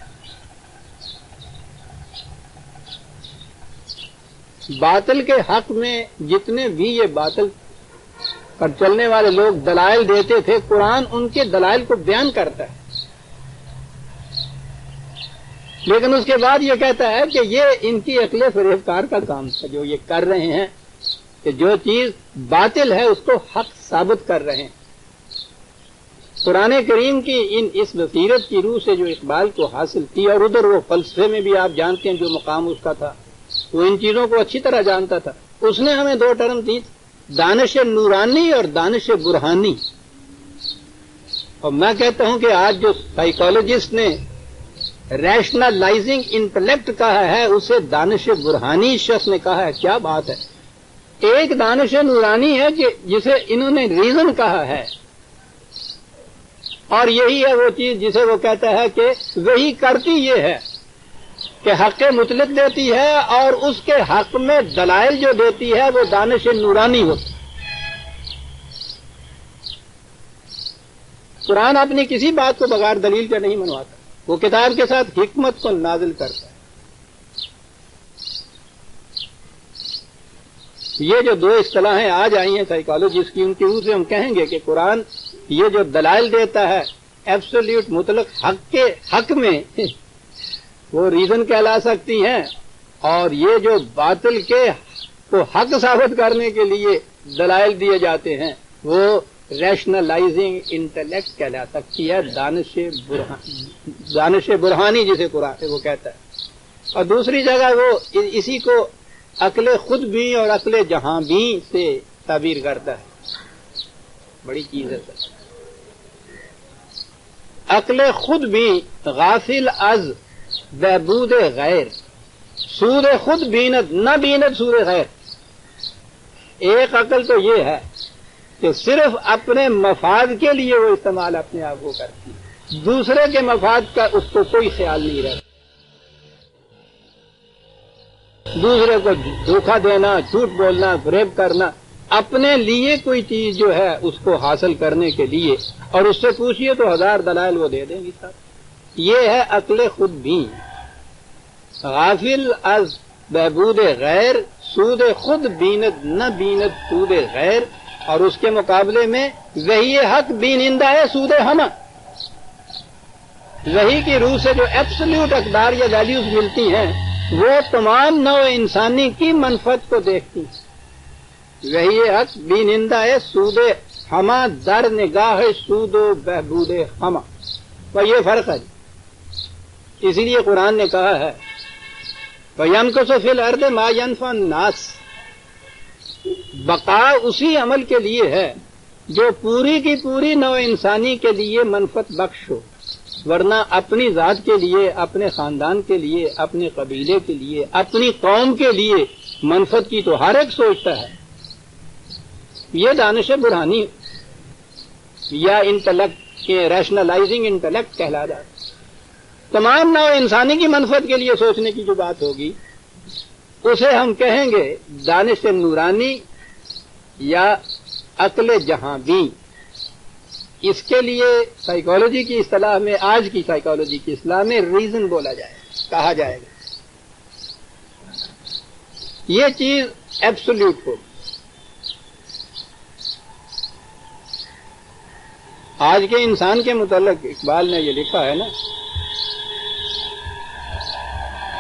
باطل کے حق میں جتنے بھی یہ باطل پر چلنے والے لوگ دلائل دیتے تھے، قرآن ان کے دلائل کو بیان کرتا ہے، لیکن اس کے بعد یہ کہتا ہے کہ یہ ان کی عقل فریب کار کا کام تھا جو یہ کر رہے ہیں، کہ جو چیز باطل ہے اس کو حق ثابت کر رہے ہیں. قرآن کریم کی اس بصیرت کی روح سے جو اقبال کو حاصل کی، اور ادھر وہ فلسفے میں بھی آپ جانتے ہیں جو مقام اس کا تھا، وہ ان چیزوں کو اچھی طرح جانتا تھا. اس نے ہمیں دو ٹرم دی، دانش نورانی اور دانش برہانی. اور میں کہتا ہوں کہ آج جو سائیکالوجسٹ نے ریشنلائزنگ انٹلیکٹ کہا ہے اسے دانش برہانی شخص نے کہا ہے. کیا بات ہے! ایک دانش نورانی ہے کہ جسے انہوں نے ریزن کہا ہے، اور یہی ہے وہ چیز جسے وہ کہتا ہے کہ وہی کرتی یہ ہے کہ حق مطلق دیتی ہے، اور اس کے حق میں دلائل جو دیتی ہے وہ دانش نورانی ہوتی. قرآن اپنی کسی بات کو بغیر دلیل کے نہیں منواتا، وہ کتاب کے ساتھ حکمت کو نازل کرتا ہے. یہ جو دو اصطلاحیں آج آئی ہیں سائیکالوجسٹ کی، ان کی روح سے ہم کہیں گے کہ قرآن یہ جو دلائل دیتا ہے ایبسولوٹ مطلق حق کے حق میں، وہ ریزن کہلا سکتی ہیں، اور یہ جو باطل کے کو حق ثابت کرنے کے لیے دلائل دیے جاتے ہیں وہ ریشنلائزنگ انٹلیکٹ کہلا سکتی ہے، دانش برہانی جسے قرآن وہ کہتا ہے. اور دوسری جگہ وہ اسی کو عقل خود بھی اور عقل جہاں بھی سے تعبیر کرتا ہے. بڑی چیز ہے سر. عقل خود بھی غافل از بہبود غیر، سود خود بیند نہ بیند سود غیر. ایک عقل تو یہ ہے کہ صرف اپنے مفاد کے لیے وہ استعمال اپنے آپ کو کرتی ہے، دوسرے کے مفاد کا اس کو کوئی خیال نہیں رہتا. دوسرے کو دھوکہ دینا، جھوٹ بولنا، فریب کرنا، اپنے لیے کوئی چیز جو ہے اس کو حاصل کرنے کے لیے، اور اس سے پوچھئے تو ہزار دلائل وہ دے دیں گی صاحب. یہ ہے عقل خود بھی. غافل از بہبود غیر، سود خود بیند نہ بیند سود غیر، اور اس کے مقابلے میں وحی حق بینندہ ہے سود ہمہ. وحی کی روح سے جو ایبسلیوٹ اقدار یا ویلیوز ملتی ہیں وہ تمام نوع انسانی کی منفعت کو دیکھتی ہیں. وحی حق بینندہ ہے سود ہمہ در نگاہ سود و بہبود ہمہ. اور یہ فرق ہے. اسی لیے قرآن نے کہا ہے وَيَمْكُثُ فِي الْأَرْضِ مَا يَنْفَعُ النَّاسَ، بقا اسی عمل کے لیے ہے جو پوری کی پوری نوع انسانی کے لیے منفعت بخش ہو، ورنہ اپنی ذات کے لیے، اپنے خاندان کے لیے، اپنے قبیلے کے لیے، اپنی قوم کے لیے منفعت کی تو ہر ایک سوچتا ہے. یہ دانش برہانی یا انٹلیکٹ کے ریشنلائزنگ انٹلیکٹ کہلا جاتا ہے. تمام نوع انسانی کی منفعت کے لیے سوچنے کی جو بات ہوگی اسے ہم کہیں گے دانش نورانی یا عقل جہاں بین. اس کے لیے سائیکالوجی کی اصطلاح میں، آج کی سائیکالوجی کی اصطلاح میں ریزن بولا جائے، کہا جائے گا. یہ چیز ایبسولوٹ ہوگی. آج کے انسان کے متعلق اقبال نے یہ لکھا ہے نا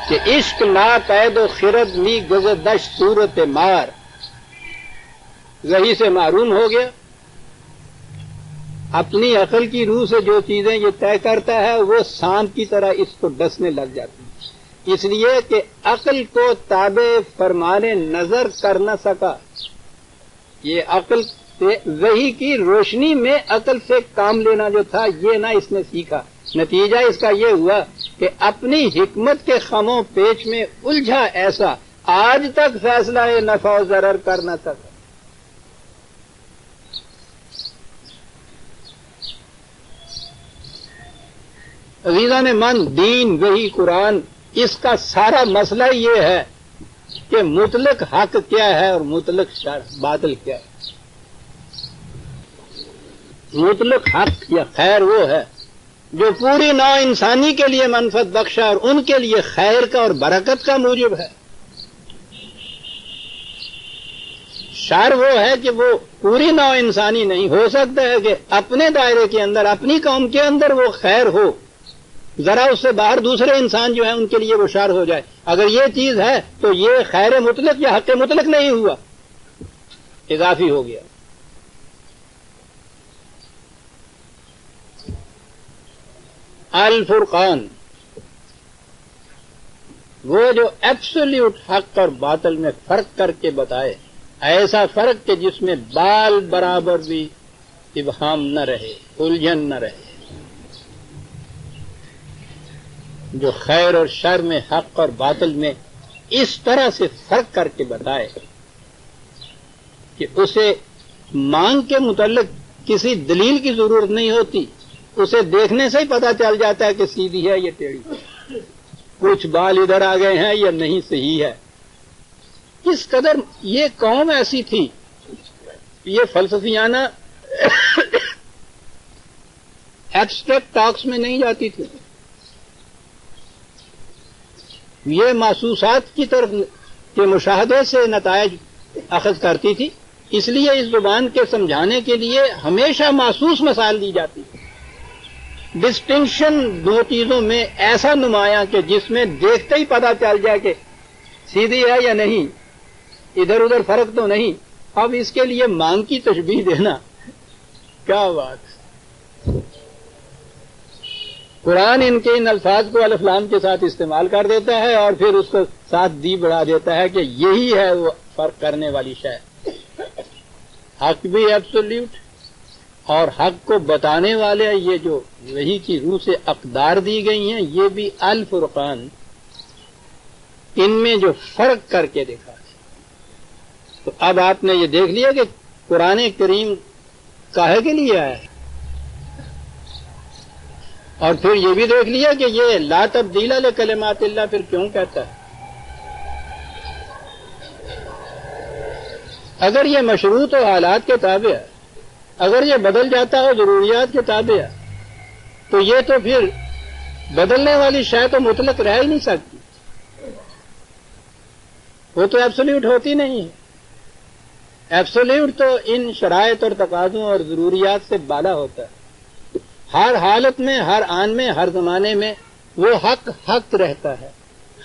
کہ عشق نا قید و خرد می گزردش صورت مار، وہی سے معروم ہو گیا. اپنی عقل کی روح سے جو چیزیں یہ طے کرتا ہے وہ سانپ کی طرح اس کو ڈسنے لگ جاتی ہیں، اس لیے کہ عقل کو تابع فرمانے نظر کر نہ سکا. یہ عقل سے وحی کی روشنی میں عقل سے کام لینا جو تھا یہ نہ اس نے سیکھا. نتیجہ اس کا یہ ہوا کہ اپنی حکمت کے خموں پیچ میں الجھا ایسا آج تک فیصلہ نفع و ضرر کر نہ سکا. عزیزان من، دین وحی قرآن، اس کا سارا مسئلہ یہ ہے کہ مطلق حق کیا ہے اور مطلق شر باطل کیا ہے. مطلق حق یا خیر وہ ہے جو پوری نوع انسانی کے لیے منفعت بخشا اور ان کے لیے خیر کا اور برکت کا موجب ہے. شر وہ ہے کہ وہ پوری نوع انسانی نہیں. ہو سکتا ہے کہ اپنے دائرے کے اندر، اپنی قوم کے اندر وہ خیر ہو، ذرا اس سے باہر دوسرے انسان جو ہیں ان کے لیے وہ شر ہو جائے. اگر یہ چیز ہے تو یہ خیر مطلق یا حق مطلق نہیں ہوا، اضافی ہو گیا. الفرقان وہ جو ایبسولیوٹ حق اور باطل میں فرق کر کے بتائے، ایسا فرق کہ جس میں بال برابر بھی ابہام نہ رہے، الجھن نہ رہے. جو خیر اور شر میں، حق اور باطل میں اس طرح سے فرق کر کے بتائے کہ اسے مانگ کے متعلق کسی دلیل کی ضرورت نہیں ہوتی، اسے دیکھنے سے ہی پتہ چل جاتا ہے کہ سیدھی ہے یا ٹیڑھی، کچھ بال ادھر آ گئے ہیں یا نہیں صحیح ہے. کس قدر یہ قوم ایسی تھی، یہ فلسفیانہ ایبسٹریکٹ ٹاکس میں نہیں جاتی تھی، یہ محسوسات کی طرف کے مشاہدے سے نتائج اخذ کرتی تھی. اس لیے اس زبان کے سمجھانے کے لیے ہمیشہ محسوس مسائل دی جاتی. ڈسٹنکشن دو چیزوں میں ایسا نمایاں کہ جس میں دیکھتے ہی پتہ چل جائے کہ سیدھی ہے یا نہیں، ادھر ادھر فرق تو نہیں. اب اس کے لیے مانگ کی تشبیہ دینا کیا بات. قرآن ان کے ان الفاظ کو الف لام کے ساتھ استعمال کر دیتا ہے اور پھر اس کو ساتھ دی بڑھا دیتا ہے کہ یہی ہے وہ فرق کرنے والی شے. حق بھی ایبسولیوٹ اور حق کو بتانے والے یہ جو وحی کی روح سے اقدار دی گئی ہیں یہ بھی الفرقان، ان میں جو فرق کر کے دکھا ہے. تو اب آپ نے یہ دیکھ لیا کہ قرآن کریم کاہے کے لیے آیا ہے، اور پھر یہ بھی دیکھ لیا کہ یہ لا تبدیل لکلمات اللہ پھر کیوں کہتا ہے. اگر یہ مشروط و حالات کے تابع ہے، اگر یہ بدل جاتا ہو ضروریات کے تابع ہے، تو یہ تو پھر بدلنے والی شے تو مطلق رہ ہی نہیں سکتی. وہ تو ایبسولوٹ ہوتی نہیں ہے. ایبسولوٹ تو ان شرائط اور تقاضوں اور ضروریات سے بالا ہوتا ہے. ہر حالت میں، ہر آن میں، ہر زمانے میں وہ حق حق رہتا ہے،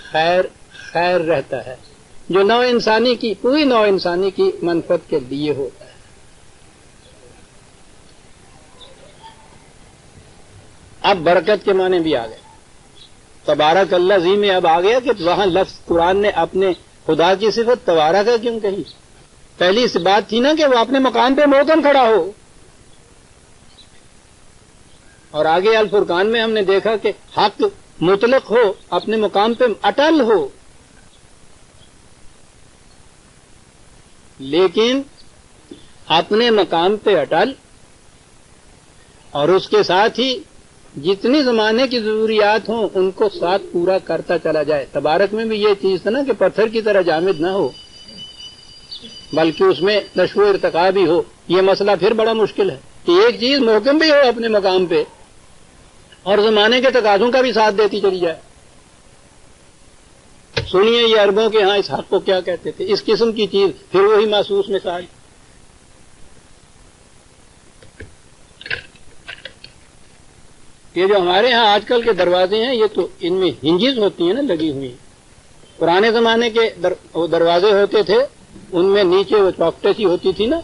خیر خیر رہتا ہے، جو نوع انسانی کی، پوری نوع انسانی کی منفعت کے لیے ہوتا ہے. اب برکت کے معنی بھی آ گئے. تبارک اللہ زی میں اب آ گیا کہ وہاں لفظ قرآن نے اپنے خدا کی صفت تبارک ہے کیوں کہی؟ پہلی اس بات تھی نا کہ وہ اپنے مقام پہ محکم کھڑا ہو. اور آگے الفرقان میں ہم نے دیکھا کہ حق مطلق ہو، اپنے مقام پہ اٹل ہو، لیکن اپنے مقام پہ اٹل اور اس کے ساتھ ہی جتنی زمانے کی ضروریات ہوں ان کو ساتھ پورا کرتا چلا جائے. تبارک میں بھی یہ چیز تھا نا کہ پتھر کی طرح جامد نہ ہو بلکہ اس میں نشو و ارتقا بھی ہو. یہ مسئلہ پھر بڑا مشکل ہے کہ ایک چیز محکم بھی ہو اپنے مقام پہ اور زمانے کے تقاضوں کا بھی ساتھ دیتی چلی جائے. سنیے یہ عربوں کے ہاں اس حق کو کیا کہتے تھے، اس قسم کی چیز. پھر وہی محسوس مثال، یہ جو ہمارے ہاں آج کل کے دروازے ہیں یہ تو ان میں ہنجز ہوتی ہیں نا لگی ہوئی. پرانے زمانے کے وہ دروازے ہوتے تھے ان میں نیچے وہ چوکٹے سی ہوتی تھی نا،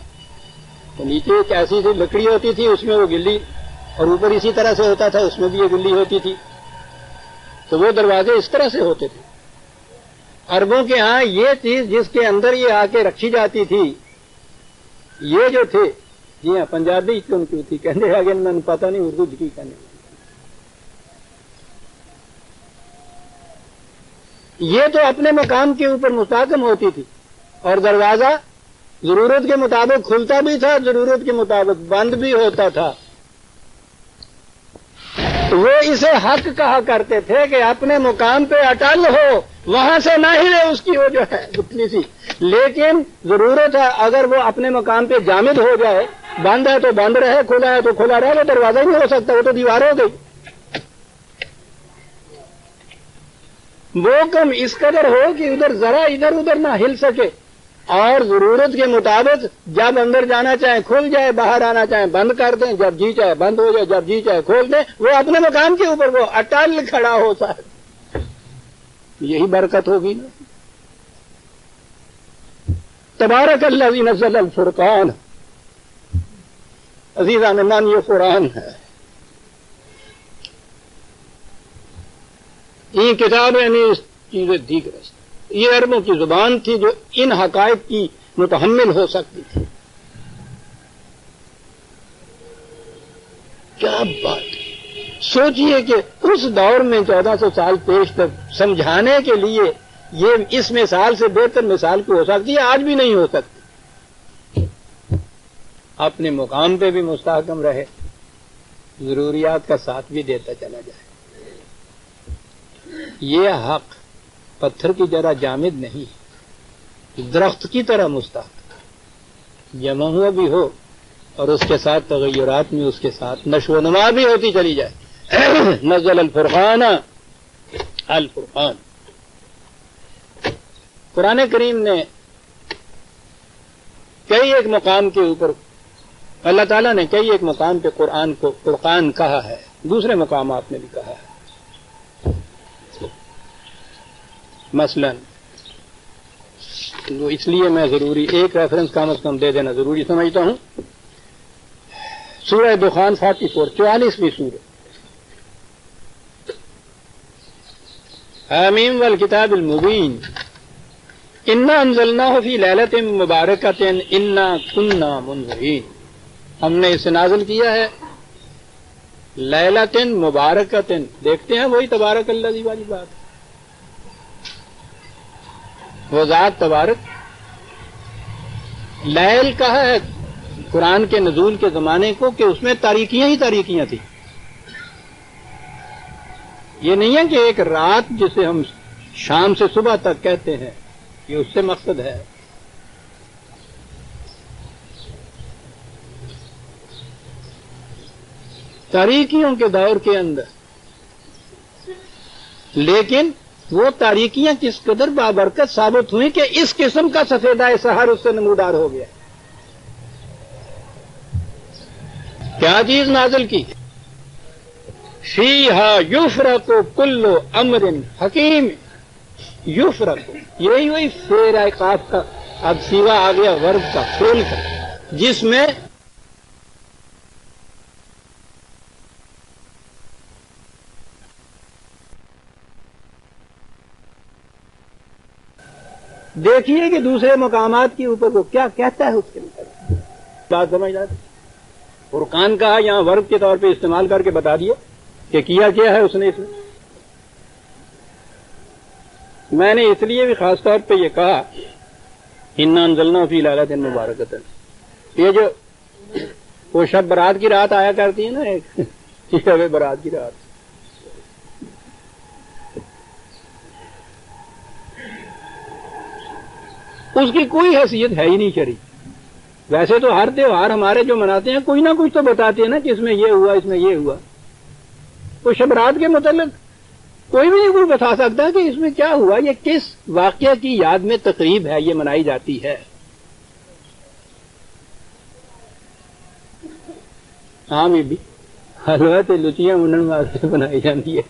تو نیچے ایک ایسی سی لکڑی ہوتی تھی اس میں وہ گلی، اور اوپر اسی طرح سے ہوتا تھا اس میں بھی یہ گلی ہوتی تھی. تو وہ دروازے اس طرح سے ہوتے تھے. عربوں کے ہاں یہ چیز جس کے اندر یہ آ کے رکھی جاتی تھی، یہ جو تھے، جی ہاں پنجابی کیوں کیوں تھی کہنے آگے میں پتہ نہیں اردو کی کہنے، یہ تو اپنے مقام کے اوپر مستحکم ہوتی تھی اور دروازہ ضرورت کے مطابق کھلتا بھی تھا، ضرورت کے مطابق بند بھی ہوتا تھا. وہ اسے حق کہا کرتے تھے کہ اپنے مقام پہ اٹل ہو، وہاں سے نہ ہلے اس کی وہ جو ہے اتنی سی. لیکن ضرورت ہے اگر وہ اپنے مقام پہ جامد ہو جائے، بند ہے تو بند رہے، کھلا ہے تو کھلا رہے، وہ دروازہ ہی نہیں ہو سکتا، وہ تو دیوار ہو گئی. وہ کم اس قدر ہو کہ ادھر ذرا ادھر ادھر نہ ہل سکے، اور ضرورت کے مطابق جب اندر جانا چاہے کھل جائے، باہر آنا چاہے بند کر دیں، جب جی چاہے بند ہو جائے، جب جی چاہے کھول دیں. وہ اپنے مقام کے اوپر وہ اٹل کھڑا ہوتا ہے. یہی برکت ہوگی نا. تبارک الذی نزل الفرقان. عزیزان من یہ قرآن ہے، یہ کتاب یعنی چیزیں دیگر. یہ عربوں کی زبان تھی جو ان حقائق کی متحمل ہو سکتی تھی. کیا بات! سوچئے کہ اس دور میں 1400 سال پیش تک سمجھانے کے لیے یہ اس مثال سے بہتر مثال کو ہو سکتی ہے، آج بھی نہیں ہو سکتی. اپنے مقام پہ بھی مستحکم رہے، ضروریات کا ساتھ بھی دیتا چلا جائے. یہ حق پتھر کی طرح جامد نہیں، درخت کی طرح مستحکم، جمع ہوا بھی ہو اور اس کے ساتھ تغیرات میں اس کے ساتھ نشو و نما بھی ہوتی چلی جائے. نزل الفرقان. الفرقان قرآن کریم نے کئی ایک مقام کے اوپر اللہ تعالیٰ نے کئی ایک مقام پہ قرآن کو فرقان کہا ہے، دوسرے مقامات میں بھی کہا ہے. مثلا وہ اس لیے میں ضروری ایک ریفرنس کم از کم دے دینا ضروری سمجھتا ہوں. سورہ دخان 44 44ویں سورہ. حامیم والکتاب المبین انا انزلناہ فی لیلۃ مبارکۃ انا کنا منذرین. ہم نے اسے نازل کیا ہے لیلۃ مبارکۃ. دیکھتے ہیں وہی تبارک الذی والی بات، وہ ذات تبارک. لیل کہا ہے قرآن کے نزول کے زمانے کو کہ اس میں تاریکیاں ہی تاریکیاں تھیں. یہ نہیں ہے کہ ایک رات جسے ہم شام سے صبح تک کہتے ہیں، یہ اس سے مقصد ہے. تاریکیوں کے دور کے اندر لیکن وہ تاریکیاں کس قدر بابرکت ثابت ہوئی کہ اس قسم کا سفیدہ سحر اس سے نمودار ہو گیا. کیا چیز نازل کی؟ فیہا یفرق کل امر حکیم. یفرق یہی وہی فیر ہے قاف کا، اب سیوا آ گیا ورب کا، فعل کا، جس میں دیکھیے کہ دوسرے مقامات کے اوپر وہ کیا کہتا ہے. اس کے مطابق بات سمجھ آتی. فرقان کہا یہاں ورب کے طور پہ استعمال کر کے بتا دیا کہ کیا ہے اس نے. اس میں نے اس لیے بھی خاص طور پہ یہ کہا انا انزلنا فی لیلۃ مبارکۃ، یہ جو وہ شب برات کی رات آیا کرتی ہے نا، ایک شب برات کی رات، اس کی کوئی حیثیت ہے ہی نہیں شرعی. ویسے تو ہر تہوار ہمارے جو مناتے ہیں کوئی نہ کچھ تو بتاتے ہیں نا کہ اس میں یہ ہوا، اس میں یہ ہوا. تو شب برات کے متعلق کوئی بھی نہیں کوئی بتا سکتا کہ اس میں کیا ہوا، یہ کس واقعہ کی یاد میں تقریب ہے، یہ منائی جاتی ہے. ہاں بھی حلوہ تے لچیاں منن واسطے بنائی جاتی ہے.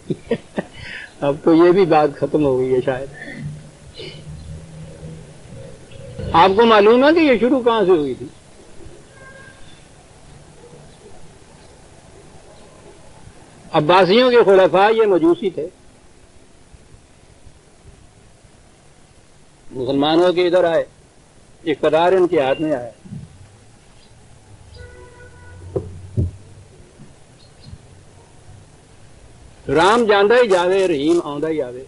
اب تو یہ بھی بات ختم ہو گئی ہے شاید. آپ کو معلوم ہے کہ یہ شروع کہاں سے ہوئی تھی؟ عباسیوں کے خلفاء یہ مجوسی تھے. مسلمانوں کے ادھر آئے، اقتدار ان کے ہاتھ میں آیا. رام جاندہ ہی جاوے، رحیم آندہ ہی آوے.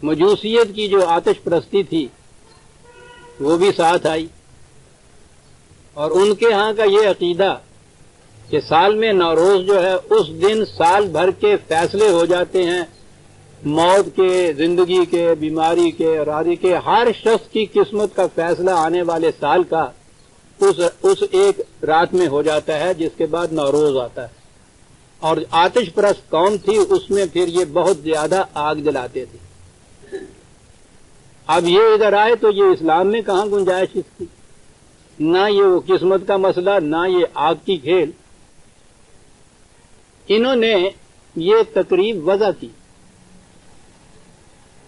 مجوسیت کی جو آتش پرستی تھی وہ بھی ساتھ آئی، اور ان کے ہاں کا یہ عقیدہ کہ سال میں نوروز جو ہے اس دن سال بھر کے فیصلے ہو جاتے ہیں، موت کے، زندگی کے، بیماری کے، راضی کے، ہر شخص کی قسمت کا فیصلہ آنے والے سال کا اس ایک رات میں ہو جاتا ہے، جس کے بعد نوروز آتا ہے. اور آتش پرست قوم تھی، اس میں پھر یہ بہت زیادہ آگ جلاتے تھے. اب یہ ادھر آئے تو یہ اسلام میں کہاں گنجائش اس کی، نہ یہ وہ قسمت کا مسئلہ، نہ یہ آگ کی کھیل. انہوں نے یہ تقریب وضع کی.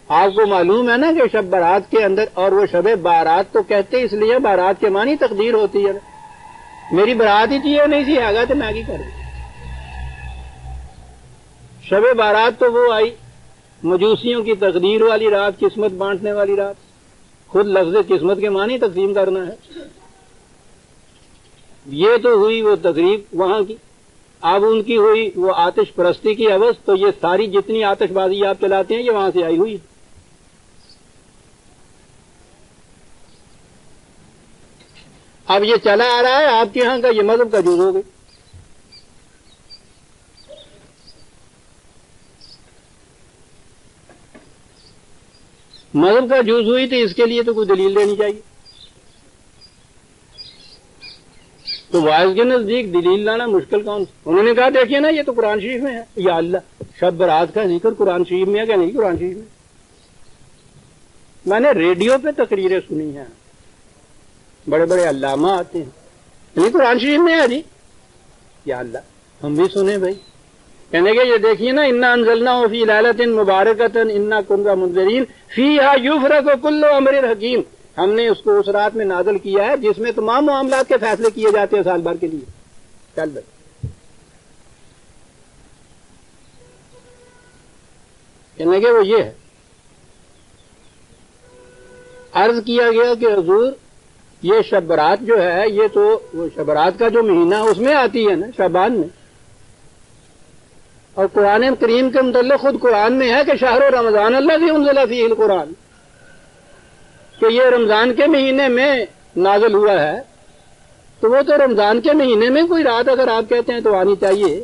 آپ کو معلوم ہے نا کہ شب برات کے اندر، اور وہ شب بارات تو کہتے اس لیے بارات کے معنی تقدیر ہوتی ہے. میری برات ہی تھی نہیں تھی آگا تو میں کی کروں. شب بارات تو وہ آئی مجوسیوں کی تقدیر والی رات، قسمت بانٹنے والی رات. خود لفظ قسمت کے معنی تقسیم کرنا ہے. یہ تو ہوئی وہ تقریب وہاں کی. اب ان کی ہوئی وہ آتش پرستی کی حوث، تو یہ ساری جتنی آتش بازی آپ چلاتے ہیں یہ وہاں سے آئی ہوئی. اب یہ چلا آ رہا ہے، آپ کے ہاں کا یہ مذہب کا جز ہو گئی. مذہب کا جز ہوئی تو اس کے لیے تو کوئی دلیل دینی چاہیے. تو وائز کے نزدیک دلیل لانا مشکل کون سی؟ انہوں نے کہا دیکھیے نا یہ تو قرآن شریف میں ہے. یا اللہ، شب برات کا ذکر قرآن شریف میں ہے کہ نہیں قرآن شریف میں؟ میں نے ریڈیو پہ تقریریں سنی ہیں، بڑے بڑے علامہ آتے ہیں، نہیں قرآن شریف میں ہے جی. یا اللہ، ہم بھی سنیں بھائی. کہنے کہ یہ دیکھیے نا انا انزلنا فی لیلۃ مبارکۃ انا کنا منذرین فیہا یفرق کل امر حکیم. ہم نے اس کو اس رات میں نازل کیا ہے جس میں تمام معاملات کے فیصلے کیے جاتے ہیں سال بھر کے لیے. چل بھائی، کہنے کہ وہ یہ ہے. عرض کیا گیا کہ حضور یہ شب برات جو ہے یہ تو وہ شب برات کا جو مہینہ اس میں آتی ہے نا، شعبان میں. اور قرآن کریم کے متعلق خود قرآن میں ہے کہ شہر رمضان الذی انزل فیہ القرآن، کہ یہ رمضان کے مہینے میں نازل ہوا ہے. تو وہ تو رمضان کے مہینے میں کوئی رات اگر آپ کہتے ہیں تو آنی چاہیے،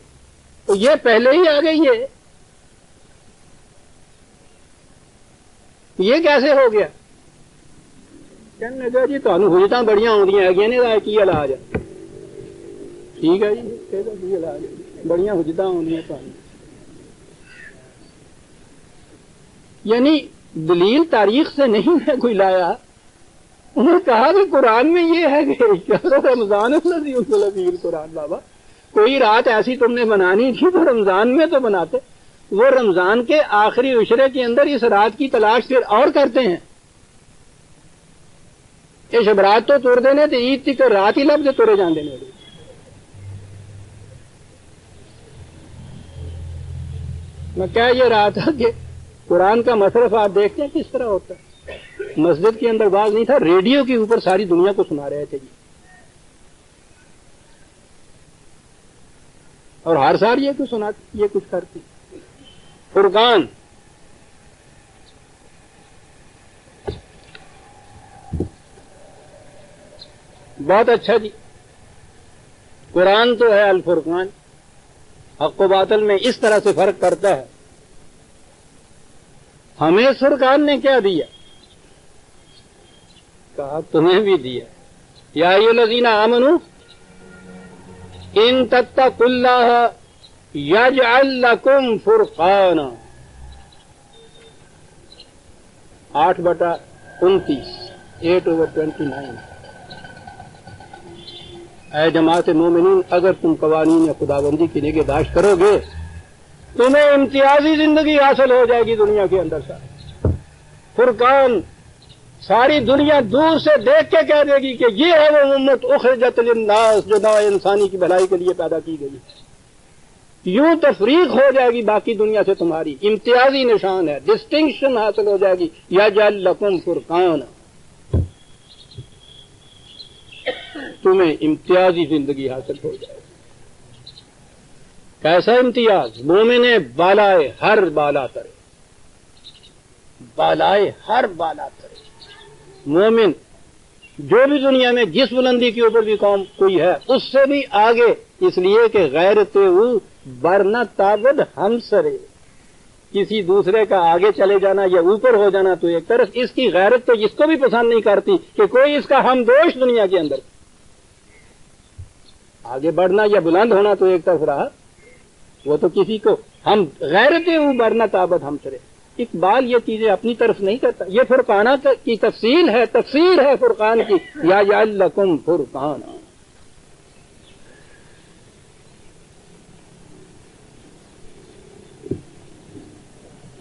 تو یہ پہلے ہی آ گئی ہے. یہ کیسے ہو گیا؟ کہنے لگا جی تمہیں حجتاں بڑیاں ہوندیاں ہے نہیں کی علاج ہے. ٹھیک ہے جی، علاج بڑیاں حجتاں ہوندیاں تمہیں. یعنی دلیل تاریخ سے نہیں ہے کوئی لایا. انہوں نے کہا کہ قرآن میں یہ ہے کہ رمضان الذی قرآن. بابا کوئی رات ایسی تم نے بنانی تھی تو رمضان میں تو بناتے. وہ رمضان کے آخری عشرے کے اندر اس رات کی تلاش پھر اور کرتے ہیں. یہ شب رات تو توڑ دینے تو عید تک رات ہی لفظ توڑے جان دینے. میں کیا یہ رہا تھا کہ قرآن کا مصرف آپ دیکھتے ہیں کس طرح ہوتا ہے. مسجد کے اندر باز نہیں تھا, ریڈیو کے اوپر ساری دنیا کو سنا رہے تھے جی. اور ہر سال یہ کچھ سناتی, یہ کچھ کرتی. فرقان بہت اچھا جی. قرآن تو ہے الفرقان, حق و باطل میں اس طرح سے فرق کرتا ہے. ہمیں فرقان نے کیا دیا؟ کہا تمہیں بھی دیا. یا ایھا الذین آمنوا ان تتقوا اللہ یجعل لکم فرقانا. 8/29 8/29. اے جماعت مومنین, اگر تم قوانین خداوندی کی نگہداشت کرو گے تمہیں امتیازی زندگی حاصل ہو جائے گی دنیا کے اندر. فرقان ساری دنیا دور سے دیکھ کے کہہ دے گی کہ یہ ہے وہ امت اخرجت للناس جو نوع انسانی کی بھلائی کے لیے پیدا کی گئی. یوں تفریق ہو جائے گی باقی دنیا سے, تمہاری امتیازی نشان ہے, ڈسٹنکشن حاصل ہو جائے گی. یجعل لکم فرقان, تمہیں امتیازی زندگی حاصل ہو جائے گی. کیسا امتیاز؟ مومن بالائے ہر بالا کرے, بالائے ہر بالا کرے. مومن جو بھی دنیا میں جس بلندی کے اوپر بھی قوم کوئی ہے اس سے بھی آگے, اس لیے کہ غیرت او برنا تابد ہم سرے. کسی دوسرے کا آگے چلے جانا یا اوپر ہو جانا تو ایک طرف, اس کی غیرت تو جس کو بھی پسند نہیں کرتی کہ کوئی اس کا ہم دوش دنیا کے اندر. آگے بڑھنا یا بلند ہونا تو ایک طرف رہا, وہ تو کسی کو ہم غیرت او برنا تابد ہم سرے. اقبال یہ چیزیں اپنی طرف نہیں کرتا, یہ فرقانہ کی تفصیل ہے, تفسیر ہے فرقان کی. یجعل لکم فرقانا.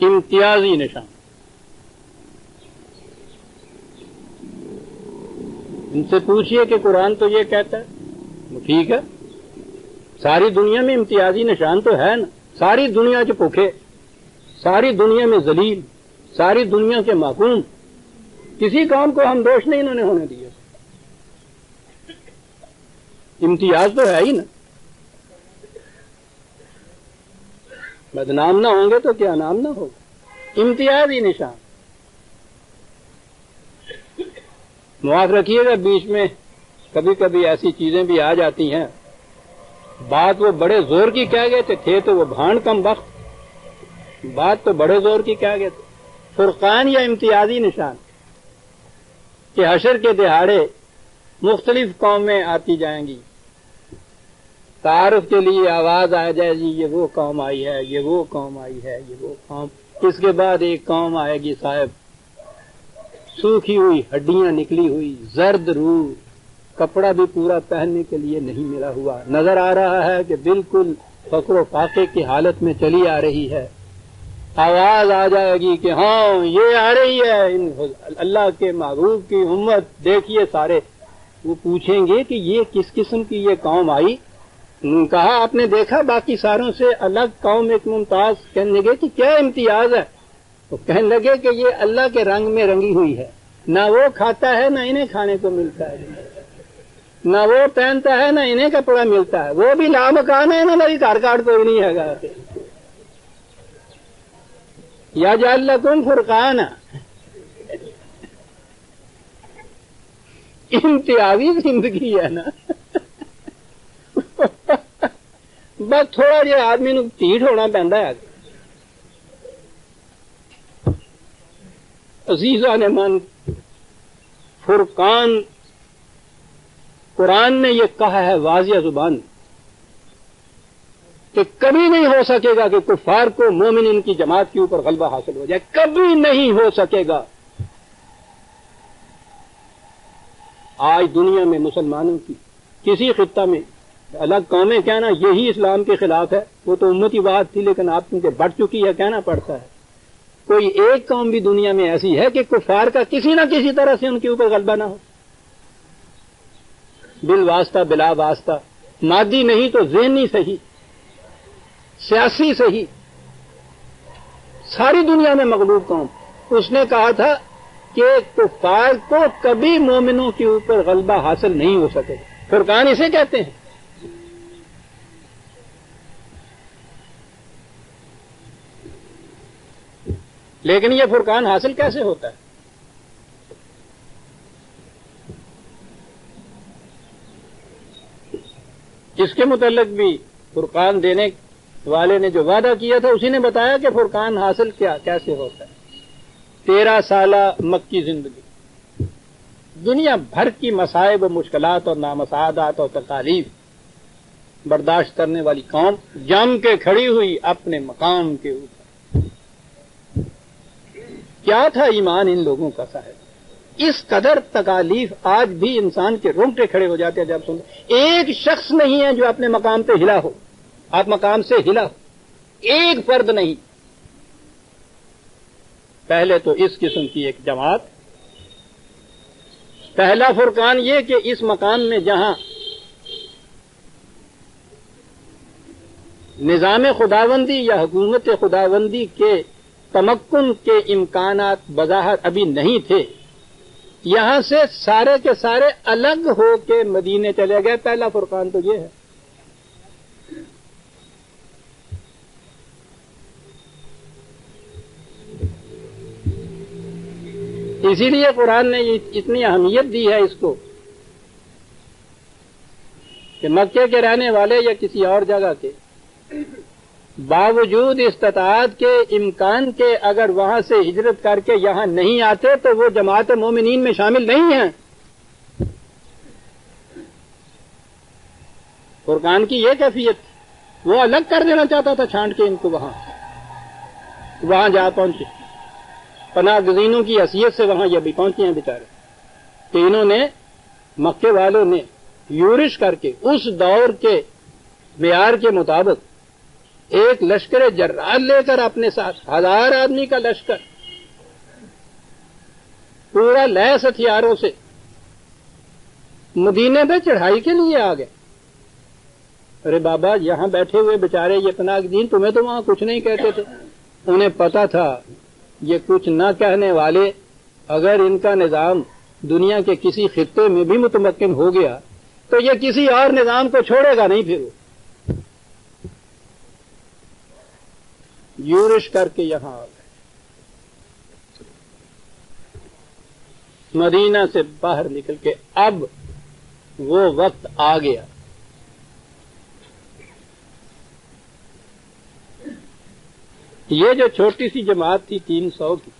امتیازی نشان. ان سے پوچھئے کہ قرآن تو یہ کہتا ہے, ٹھیک ہے, ساری دنیا میں امتیازی نشان تو ہے نا. ساری دنیا کے بھوکے, ساری دنیا میں ذلیل, ساری دنیا کے محکوم, کسی کام کو ہم دوش نہیں انہوں نے ہونے دیا. امتیاز تو ہے ہی نا. بدنام نہ ہوں گے تو کیا نام نہ ہوگا. امتیازی نشان. معاف رکھیے گا, بیچ میں کبھی کبھی ایسی چیزیں بھی آ جاتی ہیں. بات وہ بڑے زور کی کہہ گئے تھے تو وہ بھانڈ کم وقت. بات تو بڑے زور کی کہہ گئے تھے. فرقان یا امتیازی نشان کہ حشر کے دہاڑے مختلف قومیں آتی جائیں گی, تعارف کے لیے آواز آ جائے گی, یہ وہ قوم آئی ہے, یہ وہ قوم آئی ہے, یہ وہ قوم. اس کے بعد ایک قوم آئے گی صاحب, سوکھی ہوئی, ہڈیاں نکلی ہوئی, زرد روح, کپڑا بھی پورا پہننے کے لیے نہیں ملا ہوا, نظر آ رہا ہے کہ بالکل فقر و فاقے کی حالت میں چلی آ رہی ہے. آواز آ جائے گی کہ ہاں یہ آ رہی ہے اللہ کے محبوب کی امت, دیکھیے سارے. وہ پوچھیں گے کہ یہ کس قسم کی یہ قوم آئی؟ کہا آپ نے دیکھا باقی ساروں سے الگ قوم ایک ممتاز. کہنے لگے کہ کیا امتیاز ہے؟ تو کہنے لگے کہ یہ اللہ کے رنگ میں رنگی ہوئی ہے, نہ وہ کھاتا ہے نہ انہیں کھانے کو ملتا ہے, نہ وہ پہنتا ہے نہ انہیں کپڑا ملتا ہے, وہ بھی لامکان ہے, نہ میری گھر کاٹ کوئی نہیں ہے گا. یجعل لکم فرقانا, امتیازی زندگی ہے نا. بس تھوڑا جہا آدمی نو ٹھیٹ ہونا پہنتا ہے. عزیزان من, فرقان قرآن نے یہ کہا ہے واضح زبان کہ کبھی نہیں ہو سکے گا کہ کفار کو مومنین کی جماعت کے اوپر غلبہ حاصل ہو جائے، کبھی نہیں ہو سکے گا۔ آج دنیا میں مسلمانوں کی کسی خطہ میں الگ قومیں کہنا یہی اسلام کے خلاف ہے، وہ تو امتی بات تھی، لیکن آپ کیونکہ بڑھ چکی ہے کہنا پڑتا ہے۔ کوئی ایک قوم بھی دنیا میں ایسی ہے کہ کفار کا کسی نہ کسی طرح سے ان کے اوپر غلبہ نہ ہو، بالواسطہ بلا واسطہ، مادی نہیں تو ذہنی صحیح، سیاسی صحیح، ساری دنیا میں مغلوب قوم۔ اس نے کہا تھا کہ کفار کو کبھی مومنوں کے اوپر غلبہ حاصل نہیں ہو سکے گا۔ فرقان اسے کہتے ہیں۔ لیکن یہ فرقان حاصل کیسے ہوتا ہے؟ اس کے متعلق بھی فرقان دینے والے نے جو وعدہ کیا تھا اسی نے بتایا کہ فرقان حاصل کیسے ہوتا ہے۔ 13 سالہ مکی زندگی، دنیا بھر کی مصائب و مشکلات اور نامساعدات اور تکالیف برداشت کرنے والی قوم جم کے کھڑی ہوئی اپنے مقام کے اوپر۔ کیا تھا ایمان ان لوگوں کا صاحب؟ اس قدر تکالیف آج بھی انسان کے رونگٹے کھڑے ہو جاتے ہیں جب سنتے۔ ایک شخص نہیں ہے جو اپنے مقام پہ ہلا ہو، آپ مقام سے ہلا ہو، ایک فرد نہیں۔ پہلے تو اس قسم کی ایک جماعت، پہلا فرقان یہ کہ اس مقام میں جہاں نظام خداوندی یا حکومت خداوندی کے تمکن کے امکانات بظاہر ابھی نہیں تھے، یہاں سے سارے کے سارے الگ ہو کے مدینے چلے گئے۔ پہلا فرقان تو یہ ہے۔ اسی لیے قرآن نے اتنی اہمیت دی ہے اس کو کہ مکے کے رہنے والے یا کسی اور جگہ کے باوجود استطاعت کے امکان کے اگر وہاں سے ہجرت کر کے یہاں نہیں آتے تو وہ جماعت مومنین میں شامل نہیں ہیں۔ فرقان کی یہ کیفیت، وہ الگ کر دینا چاہتا تھا چھانٹ کے ان کو، وہاں جا پہنچے، پناہ گزینوں کی حیثیت سے وہاں یہ بھی پہنچے ہیں بیچارے، کہ انہوں نے مکے والوں نے یورش کر کے اس دور کے معیار کے مطابق ایک لشکر جرار لے کر اپنے ساتھ 1000 آدمی کا لشکر پورا لیس ہتھیاروں سے مدینے پہ چڑھائی کے لیے آ گئے۔ ارے بابا، یہاں بیٹھے ہوئے بیچارے یہ پناہ گزین تمہیں تو وہاں کچھ نہیں کہتے تھے، انہیں پتا تھا یہ کچھ نہ کہنے والے اگر ان کا نظام دنیا کے کسی خطے میں بھی متمکن ہو گیا تو یہ کسی اور نظام کو چھوڑے گا نہیں، پھر وہ یورش کر کے یہاں آ گئے، مدینہ سے باہر نکل کے۔ اب وہ وقت آ گیا یہ جو چھوٹی سی جماعت تھی 300 کی،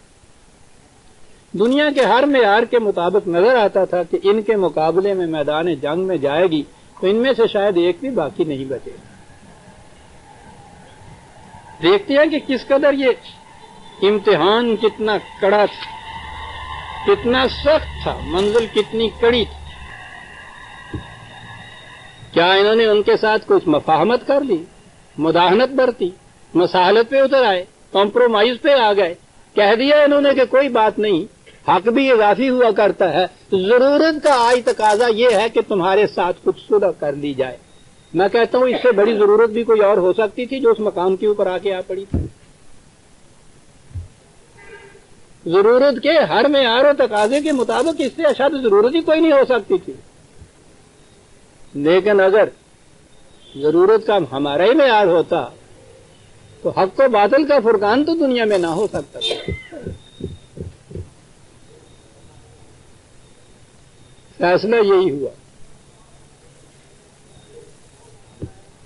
دنیا کے ہر معیار کے مطابق نظر آتا تھا کہ ان کے مقابلے میں میدان جنگ میں جائے گی تو ان میں سے شاید ایک بھی باقی نہیں بچے گا۔ دیکھتے ہیں کہ کس قدر یہ امتحان کتنا کڑا تھا، کتنا سخت تھا، منزل کتنی کڑی تھی۔ کیا انہوں نے ان کے ساتھ کچھ مفاہمت کر لی، مداہنت برتی، مساہلت پہ اتر آئے، کمپرومائز پہ آ گئے، کہہ دیا انہوں نے کہ کوئی بات نہیں، حق بھی اضافی ہوا کرتا ہے، ضرورت کا آج تقاضا یہ ہے کہ تمہارے ساتھ کچھ صلح کر لی جائے۔ میں کہتا ہوں اس سے بڑی ضرورت بھی کوئی اور ہو سکتی تھی جو اس مقام کے اوپر آ کے آ پڑی تھی۔ ضرورت کے ہر معیار و تقاضے کے مطابق اس سے اشد ضرورت ہی کوئی نہیں ہو سکتی تھی، لیکن اگر ضرورت کا ہمارا ہی معیار ہوتا تو حق و باطل کا فرقان تو دنیا میں نہ ہو سکتا تھا۔ فیصلہ یہی ہوا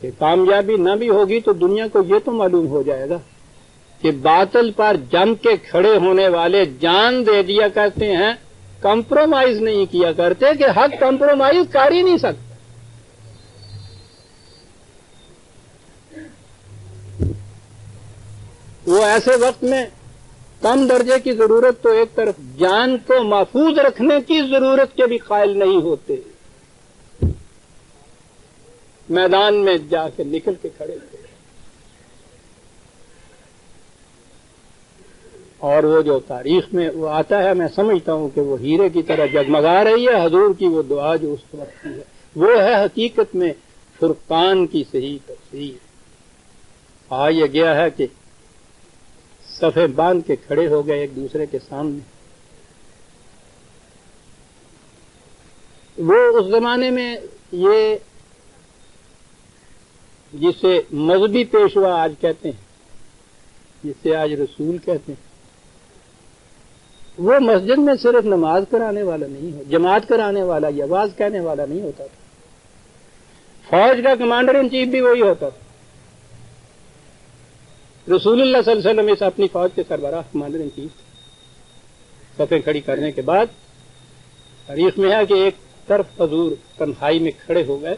کہ کامیابی نہ بھی ہوگی تو دنیا کو یہ تو معلوم ہو جائے گا کہ باطل پر جم کے کھڑے ہونے والے جان دے دیا کرتے ہیں، کمپرومائز نہیں کیا کرتے، کہ حق کمپرومائز کر ہی نہیں سکتا۔ وہ ایسے وقت میں کم درجے کی ضرورت تو ایک طرف، جان کو محفوظ رکھنے کی ضرورت کے بھی قائل نہیں ہوتے، میدان میں جا کے نکل کے کھڑے تھے. اور وہ جو تاریخ میں وہ آتا ہے، میں سمجھتا ہوں کہ وہ ہیرے کی طرح جگمگا رہی ہے حضور کی وہ دعا جو اس وقت کی ہے. وہ ہے حقیقت میں فرقان کی صحیح تفسیر. یہ گیا ہے کہ صفیں باندھ کے کھڑے ہو گئے ایک دوسرے کے سامنے. وہ اس زمانے میں یہ جسے مذہبی پیشوا آج کہتے ہیں، جسے آج رسول کہتے ہیں، وہ مسجد میں صرف نماز کرانے والا نہیں ہو، جماعت کرانے والا یا واز کہنے والا نہیں ہوتا تھا. فوج کا کمانڈر ان چیف بھی وہی ہوتا تھا. رسول اللہ صلی اللہ علیہ وسلم اس اپنی فوج کے سربراہ کمانڈر ان چیف. صفیں کھڑی کرنے کے بعد تاریخ میں ہے کہ ایک طرف حضور تنہائی میں کھڑے ہو گئے،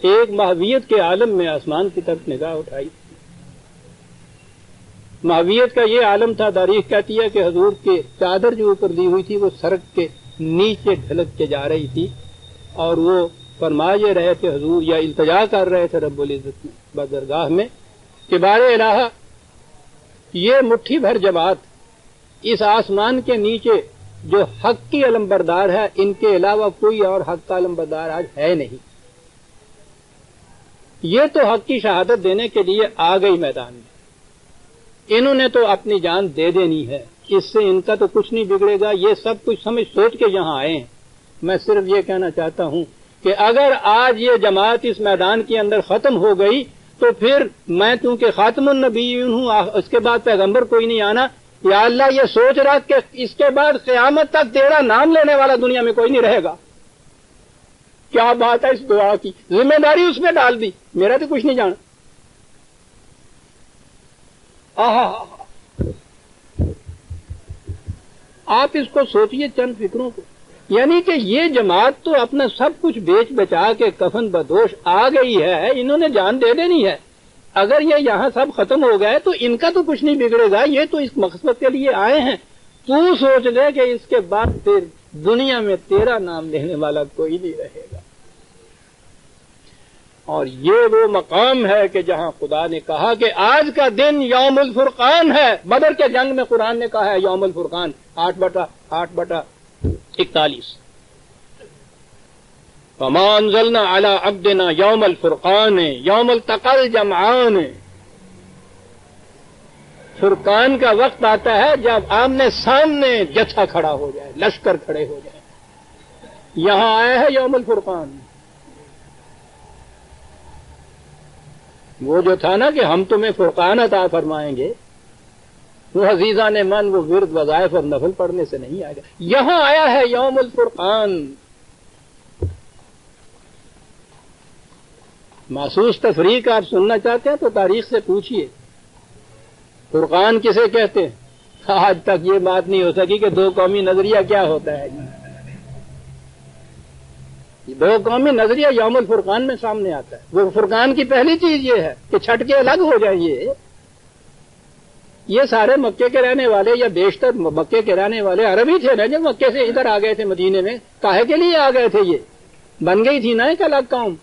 ایک ماہویت کے عالم میں آسمان کی طرف نگاہ اٹھائی. ماہویت کا یہ عالم تھا، تاریخ کہتی ہے کہ حضور کے چادر جو اوپر دی ہوئی تھی وہ سڑک کے نیچے ڈھلک کے جا رہی تھی، اور وہ فرما یہ رہے تھے حضور، یا التجا کر رہے تھے رب العزت میں بدرگاہ میں کہ بار الہ، یہ مٹھی بھر جماعت اس آسمان کے نیچے جو حق کی علمبردار ہے، ان کے علاوہ کوئی اور حق کا علمبردار آج ہے نہیں. یہ تو حق کی شہادت دینے کے لیے آ گئی میدان میں، انہوں نے تو اپنی جان دے دینی ہے، اس سے ان کا تو کچھ نہیں بگڑے گا. یہ سب کچھ سمجھ سوچ کے یہاں آئے ہیں. میں صرف یہ کہنا چاہتا ہوں کہ اگر آج یہ جماعت اس میدان کے اندر ختم ہو گئی تو پھر میں چونکہ خاتم النبی ہوں، اس کے بعد پیغمبر کوئی نہیں آنا. یا اللہ یہ سوچ رکھ کہ اس کے بعد قیامت تک تیرا نام لینے والا دنیا میں کوئی نہیں رہے گا. کیا بات ہے اس دعا کی، ذمہ داری اس میں ڈال دی، میرا تو کچھ نہیں جانا. آپ اس کو سوچئے چند فکروں کو، یعنی کہ یہ جماعت تو اپنا سب کچھ بیچ بچا کے کفن بدوش آ گئی ہے، انہوں نے جان دے دینی ہے. اگر یہ یہاں سب ختم ہو گئے تو ان کا تو کچھ نہیں بگڑے گا، یہ تو اس مقصد کے لیے آئے ہیں. تو سوچ لے کہ اس کے بعد پھر دنیا میں تیرا نام لینے والا کوئی نہیں رہے گا. اور یہ وہ مقام ہے کہ جہاں خدا نے کہا کہ آج کا دن یوم الفرقان ہے. بدر کے جنگ میں قرآن نے کہا ہے یوم الفرقان 8/8/41. فما انزلنا علی عبدنا یوم الفرقان یوم التقى الجمعان. فرقان کا وقت آتا ہے جب آمنے سامنے جتھا کھڑا ہو جائے، لشکر کھڑے ہو جائے. یہاں آیا ہے یوم الفرقان. وہ جو تھا نا کہ ہم تمہیں فرقان عطا فرمائیں گے، وہ عزیزان من وہ ورد وظائف اور نفل پڑھنے سے نہیں آئے گا. یہاں آیا ہے یوم الفرقان. محسوس تفریق آپ سننا چاہتے ہیں تو تاریخ سے پوچھئے فرقان کسے کہتے ہیں. آج تک یہ بات نہیں ہو سکی کہ دو قومی نظریہ کیا ہوتا ہے. دو قومی نظریہ یوم الفرقان میں سامنے آتا ہے. وہ فرقان کی پہلی چیز یہ ہے کہ چھٹ کے الگ ہو جائیں. یہ سارے مکے کے رہنے والے یا بیشتر مکے کے رہنے والے عرب ہی تھے نا، جب مکے سے ادھر آ گئے تھے مدینے میں. کاہے کے لیے آ گئے تھے؟ یہ بن گئی تھی نا ایک الگ قوم.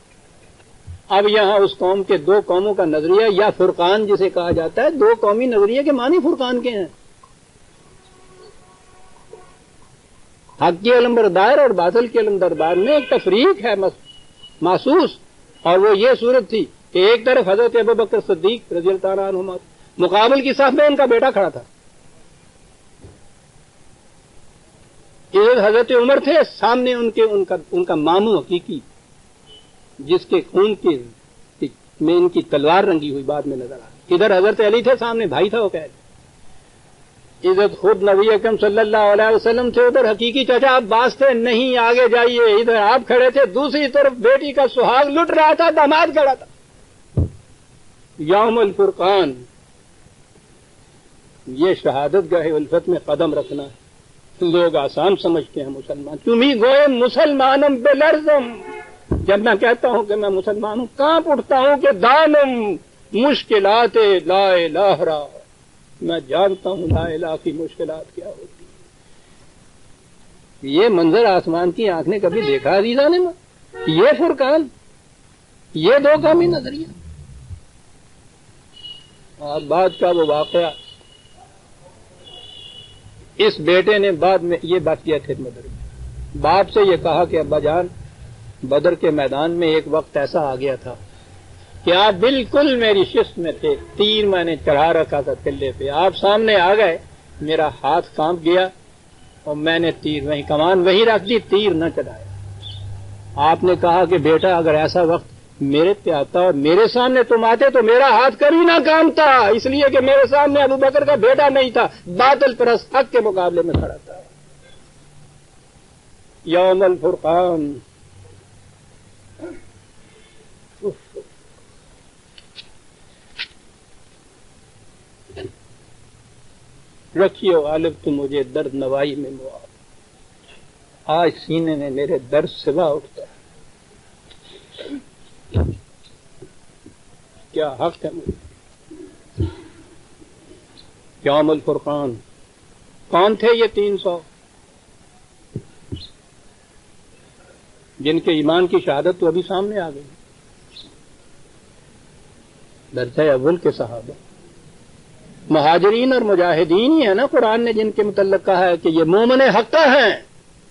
اب یہاں اس قوم کے دو قوموں کا نظریہ یا فرقان جسے کہا جاتا ہے، دو قومی نظریے کے معنی فرقان کے ہیں. حق کی علمبردار اور باطل کی علمبردار میں ایک تفریق ہے محسوس. اور وہ یہ صورت تھی کہ ایک طرف حضرت ابوبکر صدیق رضی اللہ تعالیٰ عنہ، مقابل کی صف میں ان کا بیٹا کھڑا تھا. حضرت عمر تھے، سامنے ان کا ماموں حقیقی، جس کے خون میں ان کی تلوار رنگی ہوئی بعد میں نظر آئی. ادھر حضرت علی تھے، سامنے بھائی تھا وہ قید. ادھر خود نبی اکرم صلی اللہ علیہ وسلم تھے، ادھر حقیقی چچا عباس تھے، نہیں آگے جائیے. ادھر آپ کھڑے تھے، دوسری طرف بیٹی کا سہاگ لٹ رہا تھا، داماد کھڑا تھا. یوم الفرقان، یہ شہادت گاہ الفت میں قدم رکھنا ہے. لوگ آسان سمجھتے ہیں مسلمان. تمہیں گوئے مسلمانم بلرزم. جب میں کہتا ہوں کہ میں مسلمان ہوں، کانپ اٹھتا ہوں کہ دانم مشکلات لا الہ را میں جانتا ہوں لا الہ کی مشکلات کیا ہوتی ہیں۔ یہ منظر آسمان کی آنکھ نے کبھی دیکھا عزیزان میں؟ یہ فرقان، یہ دو گامی نظریہ۔ اور بعد کا وہ واقعہ، اس بیٹے نے بعد میں یہ بات کیا تھے مدر میں، باپ سے یہ کہا کہ ابا جان، بدر کے میدان میں ایک وقت ایسا آ گیا تھا کہ آپ بالکل میری شست میں تھے، تیر میں نے چڑھا رکھا تھا تلے پہ، آپ سامنے آ گئے، میرا ہاتھ کانپ گیا اور میں نے تیر وہیں کمان وہیں رکھ دی، تیر نہ چڑھایا۔ آپ نے کہا کہ بیٹا اگر ایسا وقت میرے پہ آتا اور میرے سامنے تم آتے تو میرا ہاتھ کبھی نہ کامتا، اس لیے کہ میرے سامنے ابو بکر کا بیٹا نہیں تھا، باطل پرست حق کے مقابلے میں کھڑا تھا۔ یوم الفرقان، رکھیے غالب تو مجھے درد نوائی میں مواد، آج سینے میں میرے درد سوا اٹھتا ہے، کیا حق ہے مجھے۔ یوم الفرقان، کون تھے یہ 300 جن کے ایمان کی شہادت تو ابھی سامنے آ گئی؟ درجہ اول کے صحابہ، مہاجرین اور مجاہدین ہی ہے نا قرآن نے جن کے متعلق کہا ہے کہ یہ مومن حقہ ہیں۔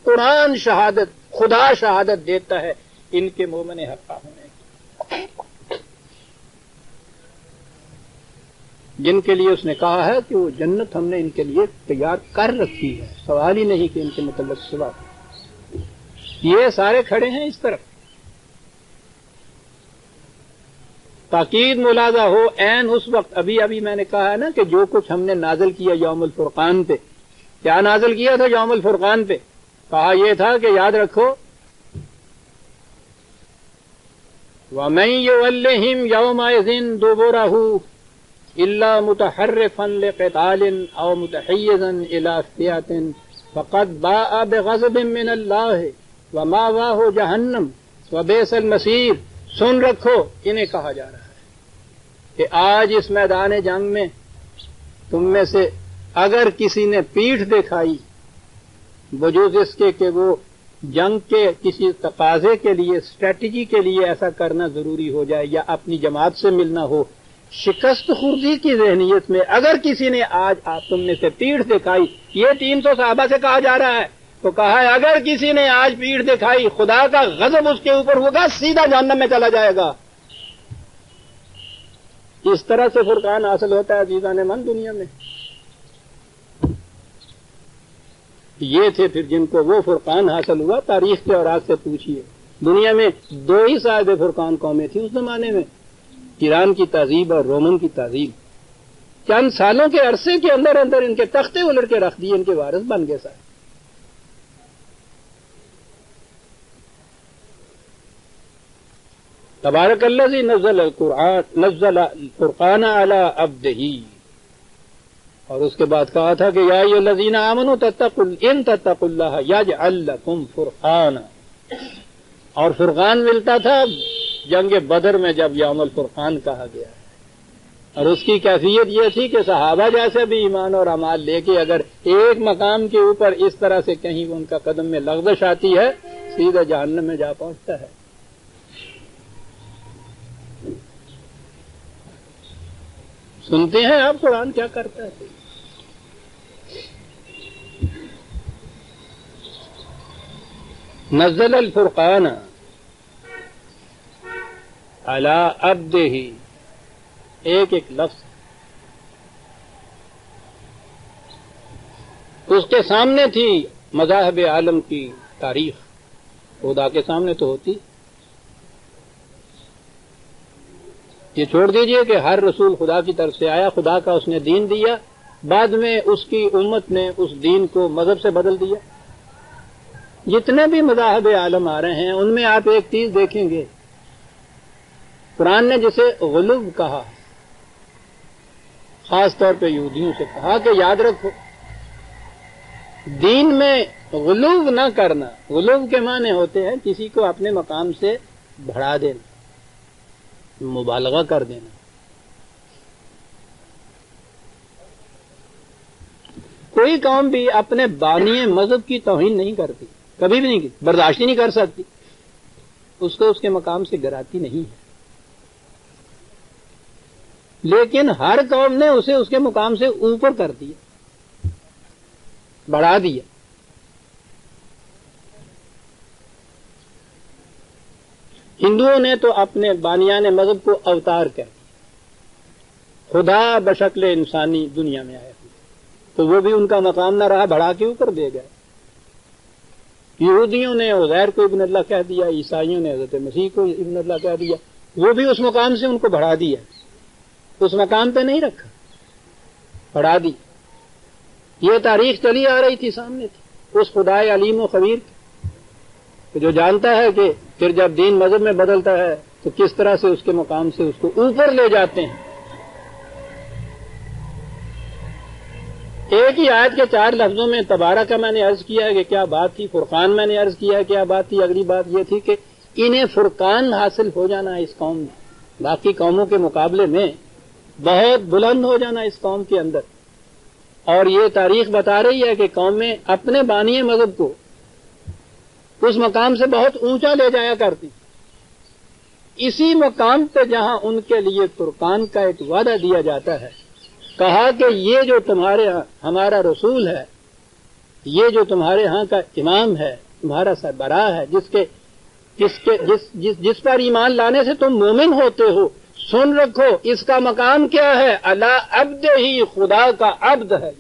قرآن شہادت، خدا شہادت دیتا ہے ان کے مومن حقہ ہونے کی، جن کے لیے اس نے کہا ہے کہ وہ جنت ہم نے ان کے لیے تیار کر رکھی ہے، سوال ہی نہیں کہ ان کے متعلق سوا۔ یہ سارے کھڑے ہیں اس طرف، تاکید ملاحظہ ہو عین اس وقت، ابھی میں نے کہا ہے نا کہ جو کچھ ہم نے نازل کیا یوم الفرقان پہ، کیا نازل کیا تھا یوم الفرقان پہ؟ کہا یہ تھا کہ یاد رکھو، وَمَن يُوَلِّهِمْ يَوْمَئِذٍ دُبُرَهُ إِلَّا مُتَحَرِّفًا لِقِتَالٍ أَوْ مُتَحَيِّزًا إِلَىٰ فِئَةٍ فَقَدْ بَاءَ بِغَضَبٍ مِّنَ اللَّهِ وَمَأْوَاهُ جَهَنَّمُ وَبِئْسَ الْمَصِيرُ۔ سن رکھو، انہیں کہا جا رہا ہے کہ آج اس میدان جنگ میں تم میں سے اگر کسی نے پیٹھ دکھائی وجود اس کے کہ وہ جنگ کے کسی تقاضے کے لیے، اسٹریٹجی کے لیے ایسا کرنا ضروری ہو جائے یا اپنی جماعت سے ملنا ہو، شکست خوردی کی ذہنیت میں اگر کسی نے آج آپ تم میں سے پیٹھ دکھائی، یہ 300 صحابہ سے کہا جا رہا ہے، تو کہا ہے اگر کسی نے آج پیٹھ دکھائی خدا کا غضب اس کے اوپر ہوگا، سیدھا جہنم میں چلا جائے گا۔ اس طرح سے فرقان حاصل ہوتا ہے عزیزان من دنیا میں۔ یہ تھے پھر جن کو وہ فرقان حاصل ہوا، تاریخ کے اوراق سے پوچھیے، دنیا میں 2 ہی صاحب فرقان قومیں تھیں اس زمانے میں، ایران کی تہذیب اور رومن کی تہذیب۔ چند سالوں کے عرصے کے اندر ان کے تختے الٹ کے رکھ دیے، ان کے وارث بن گئے صاحب۔ تبارک الذی نزل الفرقان علی عبدہ، اور اس کے بعد کہا تھا کہ یا ایھا الذین آمنوا ان تتقوا اللہ یجعل لکم فرقانا، اور فرقان ملتا تھا جنگ بدر میں جب یوم الفرقان کہا گیا ہے، اور اس کی کیفیت یہ تھی کہ صحابہ جیسے بھی ایمان اور اعمال لے کے اگر ایک مقام کے اوپر اس طرح سے کہیں ان کا قدم میں لغزش آتی ہے، سیدھا جہنم میں جا پہنچتا ہے۔ سنتے ہیں آپ قرآن کیا کرتا ہے؟ نزل الفرقان علی عبدہ، ایک لفظ اس کے سامنے تھی مذاہب عالم کی تاریخ، خدا کے سامنے تو ہوتی۔ یہ چھوڑ دیجئے کہ ہر رسول خدا کی طرف سے آیا، خدا کا اس نے دین دیا، بعد میں اس کی امت نے اس دین کو مذہب سے بدل دیا۔ جتنے بھی مذاہب عالم آ رہے ہیں ان میں آپ ایک چیز دیکھیں گے، قرآن نے جسے غلو کہا، خاص طور پہ یہودیوں سے کہا کہ یاد رکھو دین میں غلو نہ کرنا۔ غلو کے معنی ہوتے ہیں کسی کو اپنے مقام سے بڑھا دینا، مبالغہ کر دینا۔ کوئی قوم بھی اپنے بانی مذہب کی توہین نہیں کرتی، کبھی بھی نہیں کی، برداشت ہی نہیں کر سکتی، اس کو اس کے مقام سے گراتی نہیں ہے، لیکن ہر قوم نے اسے اس کے مقام سے اوپر کر دیا، بڑھا دیا۔ ہندوؤں نے تو اپنے بانیان مذہب کو اوتار کہہ دیا، خدا بشکل انسانی دنیا میں آئے ہوئے، تو وہ بھی ان کا مقام نہ رہا، بڑھا کے اوپر دے گئے۔ یہودیوں نے عزیر کو ابن اللہ کہہ دیا، عیسائیوں نے حضرت مسیح کو ابن اللہ کہہ دیا، وہ بھی اس مقام سے ان کو بڑھا دیا، اس مقام پہ نہیں رکھا، بڑھا دی۔ یہ تاریخ چلی آ رہی تھی، سامنے تھی اس خدائے علیم و خبیر کہ جو جانتا ہے کہ پھر جب دین مذہب میں بدلتا ہے تو کس طرح سے اس کے مقام سے اس کو اوپر لے جاتے ہیں۔ ایک ہی آیت کے 4 لفظوں میں تبارک کا میں نے عرض کیا ہے کہ کیا بات تھی، فرقان میں نے عرض کیا ہے کیا بات تھی، اگلی بات یہ تھی کہ انہیں فرقان حاصل ہو جانا اس قوم میں، باقی قوموں کے مقابلے میں بہت بلند ہو جانا اس قوم کے اندر، اور یہ تاریخ بتا رہی ہے کہ قومیں اپنے بانی مذہب کو اس مقام سے بہت اونچا لے جایا کرتی، اسی مقام پہ جہاں ان کے لیے فرقان کا ایک وعدہ دیا جاتا ہے، کہا کہ یہ جو تمہارے ہاں ہمارا رسول ہے، یہ جو تمہارے ہاں کا امام ہے، تمہارا سربراہ ہے، جس پر ایمان لانے سے تم مومن ہوتے ہو، سن رکھو اس کا مقام کیا ہے، الا عبد ہی، خدا کا عبد ہے۔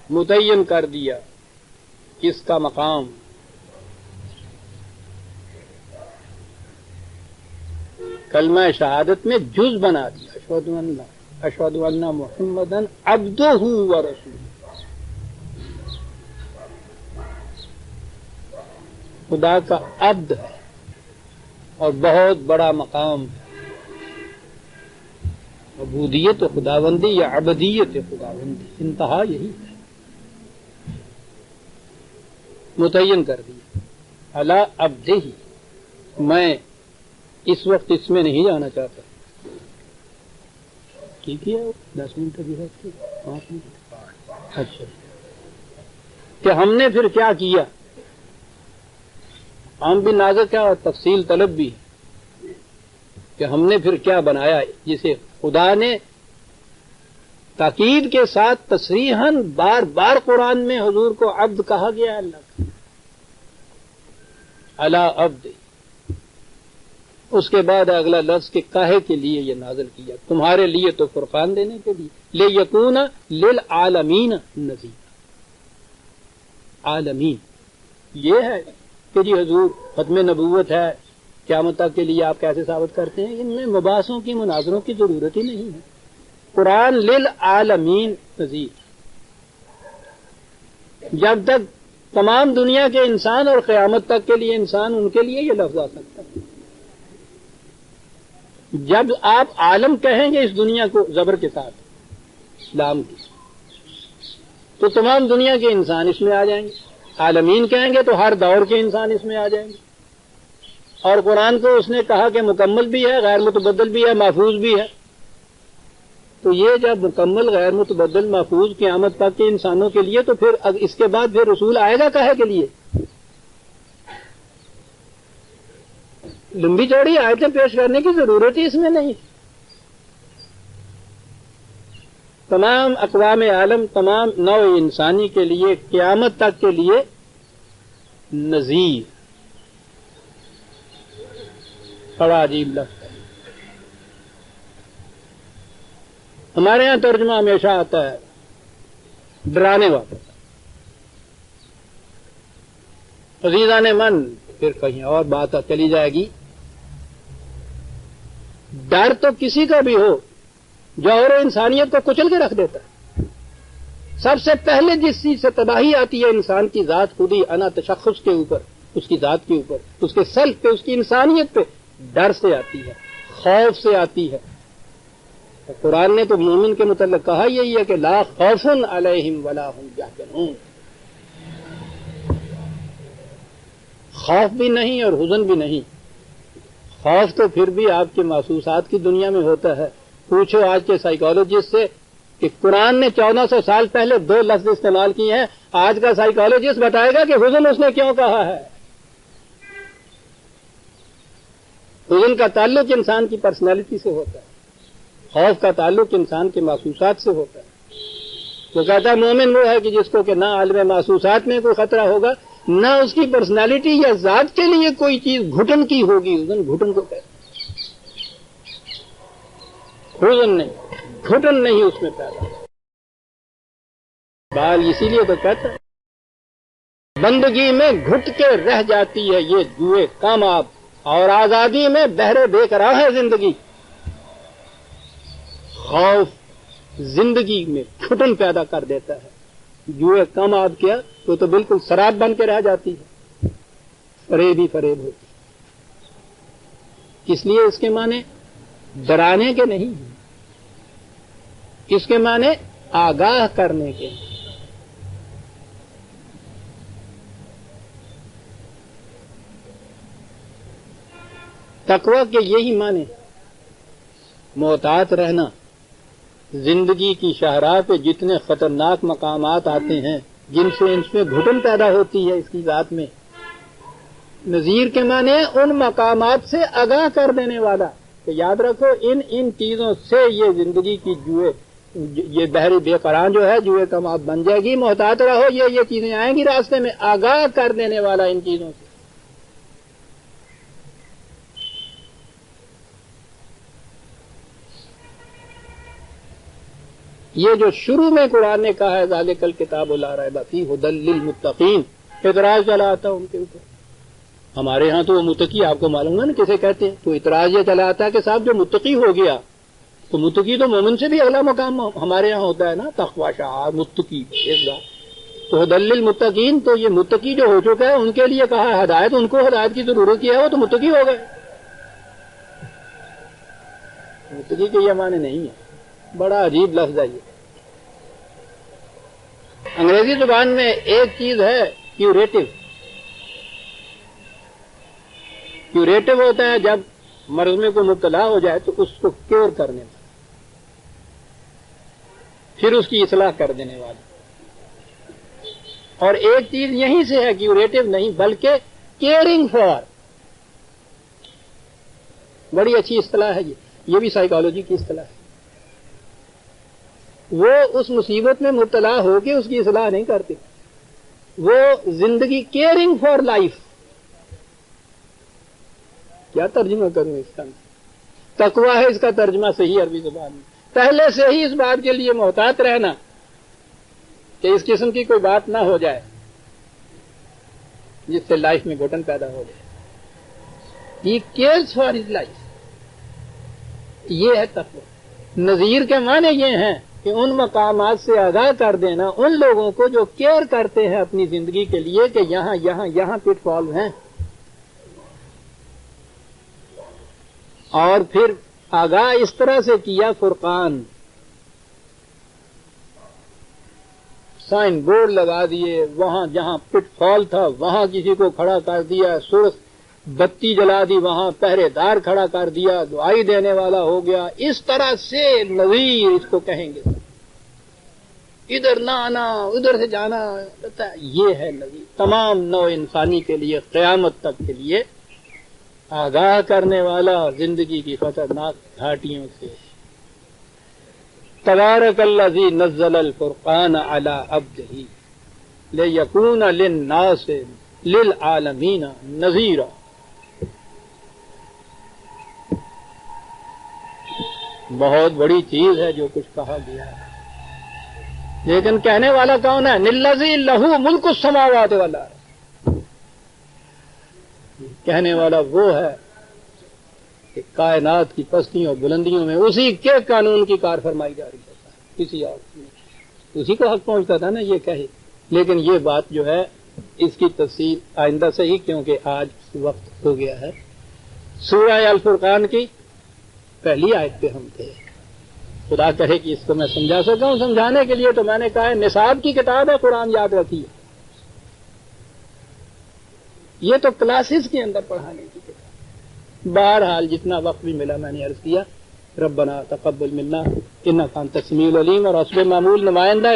متعین کر دیا اس کا مقام، کلمہ شہادت میں جز بنا دیا، اشہد ان محمدً عبدہ ورسولہ، خدا کا عبد ہے اور بہت بڑا مقام ہے۔ عبودیت خداوندی یا عبدیت خداوندی، انتہا یہی ہے، متعین کر دیا الا عبدہ۔ میں اس وقت اس میں نہیں جانا چاہتا، ٹھیک ہے 10 منٹ ابھی رکھتے، 5 منٹ، اچھا کہ ہم نے پھر کیا کیا، ہم بھی نازک ہے اور تفصیل طلب بھی کہ ہم نے پھر کیا بنایا، جسے خدا نے تاکید کے ساتھ تصریحاً بار بار قرآن میں حضور کو عبد کہا گیا ہے اللہ کا، الا عبد۔ اس کے بعد اگلا لفظ کہ کاہے کے لیے یہ نازل کیا، تمہارے لیے تو فرقان دینے کے لیے، لیکون للعالمین نذیر، عالمین یہ ہے کہ جی حضور ختم نبوت ہے، قیامت تک کے لیے آپ کیسے ثابت کرتے ہیں، ان میں مباحثوں کی مناظروں کی ضرورت ہی نہیں ہے، قرآن للعالمین نذیر، جب تک تمام دنیا کے انسان اور قیامت تک کے لیے انسان، ان کے لیے یہ لفظ آ سکتا ہے۔ جب آپ عالم کہیں گے اس دنیا کو زبر کے ساتھ اسلام کی، تو تمام دنیا کے انسان اس میں آ جائیں گے، عالمین کہیں گے تو ہر دور کے انسان اس میں آ جائیں گے، اور قرآن کو اس نے کہا کہ مکمل بھی ہے، غیر متبدل بھی ہے، محفوظ بھی ہے، تو یہ جب مکمل غیر متبدل محفوظ قیامت تک کے انسانوں کے لیے، تو پھر اس کے بعد پھر رسول آئے گا کہے کے لیے؟ لمبی چوڑی آیتیں پیش کرنے کی ضرورت ہی اس میں نہیں، تمام اقوام عالم، تمام نوع انسانی کے لیے قیامت تک کے لیے نذیر، بڑا عجیب لفظ ہے۔ ہمارے یہاں ترجمہ ہمیشہ آتا ہے ڈرانے والا، عزیزان من، پھر کہیں اور بات چلی جائے گی۔ ڈر تو کسی کا بھی ہو جوہر انسانیت کو کچل کے رکھ دیتا ہے۔ سب سے پہلے جس چیز سے تباہی آتی ہے انسان کی ذات خودی، انا تشخص کے اوپر، اس کی ذات کے اوپر، اس کے سیلف پہ، اس کی انسانیت پہ ڈر سے آتی ہے، خوف سے آتی ہے۔ قرآن نے تو مومن کے متعلق کہا یہی ہے کہ لا خوف علیہم ولا هم یحزنون، خوف بھی نہیں اور حزن بھی نہیں، خوف تو پھر بھی آپ کے محسوسات کی دنیا میں ہوتا ہے. پوچھو آج کے سائیکالوجسٹ سے کہ قرآن نے 1400 سال پہلے 2 لفظ استعمال کیے ہیں. آج کا سائیکالوجسٹ بتائے گا کہ حزن اس نے کیوں کہا ہے. حزن کا تعلق انسان کی پرسنالٹی سے ہوتا ہے. خوف کا تعلق انسان کے محسوسات سے ہوتا ہے. وہ کہتا ہے مومن وہ ہے کہ جس کو کہ نہ عالم محسوسات میں کوئی خطرہ ہوگا نہ اس کی پرسنالٹی یا ذات کے لیے کوئی چیز گھٹن کی ہوگی. حزن گھٹن کو کہتے ہیں. حزن نہیں گھٹن نہیں اس میں پیدا. بال اسی لیے تو کہتا ہے بندگی میں گھٹ کے رہ جاتی ہے یہ جوئے کامیاب اور آزادی میں بہرے بے قرار ہے زندگی. خوف زندگی میں گھٹن پیدا کر دیتا ہے. جوئے کامیاب کیا تو بالکل شراب بن کے رہ جاتی ہے. فریب ہی فریب ہوتی ہے. اس لیے اس کے معنی ڈرانے کے نہیں ہیں. اس کے معنی آگاہ کرنے کے. تقویٰ کے یہی معنی محتاط رہنا. زندگی کی شاہراہ پہ جتنے خطرناک مقامات آتے ہیں جن سے اس میں گھٹن پیدا ہوتی ہے اس کی ذات میں. نذیر کے معنی ان مقامات سے آگاہ کر دینے والا کہ یاد رکھو ان چیزوں سے یہ زندگی کی جوئے یہ بحری بے قرار جو ہے جوئے کماب بن جائے گی. محتاط رہو یہ چیزیں آئیں گی راستے میں. آگاہ کر دینے والا ان چیزوں سے. یہ جو شروع میں قرآن نے کہا ہے ذالک الکتاب لا ریب فیہ ھدی للمتقین اعتراض چلا آتا ان کے اوپر. ہمارے ہاں تو وہ متقی آپ کو معلوم ہے نا کسے کہتے ہیں. تو اعتراض یہ چلا آتا ہے کہ صاحب جو متقی ہو گیا تو متقی تو مومن سے بھی اگلا مقام ہمارے ہاں ہوتا ہے نا. تقویٰ شعار متقی ایک بات تو ھدی للمتقین. تو یہ متقی جو ہو چکا ہے ان کے لیے کہا ہے ہدایت. ان کو ہدایت کی ضرورت کیا ہے وہ تو متقی ہو گئے. متقی کے یہ معنی نہیں ہے. بڑا عجیب لفظ ہے یہ. انگریزی زبان میں ایک چیز ہے کیوریٹو. کیوریٹو ہوتا ہے جب مرض میں کوئی مبتلا ہو جائے تو اس کو کیور کرنے والا پھر اس کی اصلاح کر دینے والا. اور ایک چیز یہیں سے ہے کیوریٹو نہیں بلکہ کیئرنگ فار. بڑی اچھی اصطلاح ہے یہ بھی سائیکالوجی کی اصطلاح ہے. وہ اس مصیبت میں مبتلا ہو کے اس کی اصلاح نہیں کرتے. وہ زندگی کیئرنگ فار لائف. کیا ترجمہ کروں اس کا؟ تقویٰ ہے اس کا ترجمہ صحیح عربی زبان میں. پہلے سے ہی اس بات کے لیے محتاط رہنا کہ اس قسم کی کوئی بات نہ ہو جائے جس سے لائف میں گھٹن پیدا ہو جائے. ہی کیئرز فار ہز لائف. یہ ہے تقویٰ. نذیر کے معنی یہ ہیں کہ ان مقامات سے آگاہ کر دینا ان لوگوں کو جو کیئر کرتے ہیں اپنی زندگی کے لیے کہ یہاں پٹ فال ہیں. اور پھر آگاہ اس طرح سے کیا فرقان. سائن بورڈ لگا دیے. وہاں جہاں پٹ فال تھا وہاں کسی کو کھڑا کر دیا. سرخ بتی جلا دی وہاں پہرے دار کھڑا کر دیا. دعائی دینے والا ہو گیا. اس طرح سے نذیر اس کو کہیں گے. ادھر نہ آنا ادھر سے جانا. یہ ہے نذیر. تمام نوع انسانی کے لیے قیامت تک کے لیے آگاہ کرنے والا زندگی کی خطرناک گھاٹیوں سے. تبارک الذی نزل الفرقان علی عبدہ لیکون للناس للعالمین نذیرا. بہت بڑی چیز ہے جو کچھ کہا گیا ہے لیکن کہنے والا کون ہے؟ للذی لہ ملک السماوات والارض. کہنے والا وہ ہے کہ کائنات کی پستیوں بلندیوں میں اسی کے قانون کی کار فرمائی جا رہی ہے. کسی اور اسی کو حق پہنچتا تھا نا یہ کہے. لیکن یہ بات جو ہے اس کی تفصیل آئندہ سے ہی کیونکہ آج وقت ہو گیا ہے. سورہ الفرقان کی پہلی آیت پہ ہم تھے. خدا کہے کہ اس کو میں سمجھا سکا ہوں. سمجھانے کے لیے تو میں نے کہا ہے نصاب کی کتاب ہے قرآن یاد رکھیے. یہ تو کلاسز کے اندر پڑھانے کی کتاب. بہرحال جتنا وقت بھی ملا میں نے عرض کیا ربنا تقبل منا انک انت السمیع العلیم، اور حسب معمول نمائندہ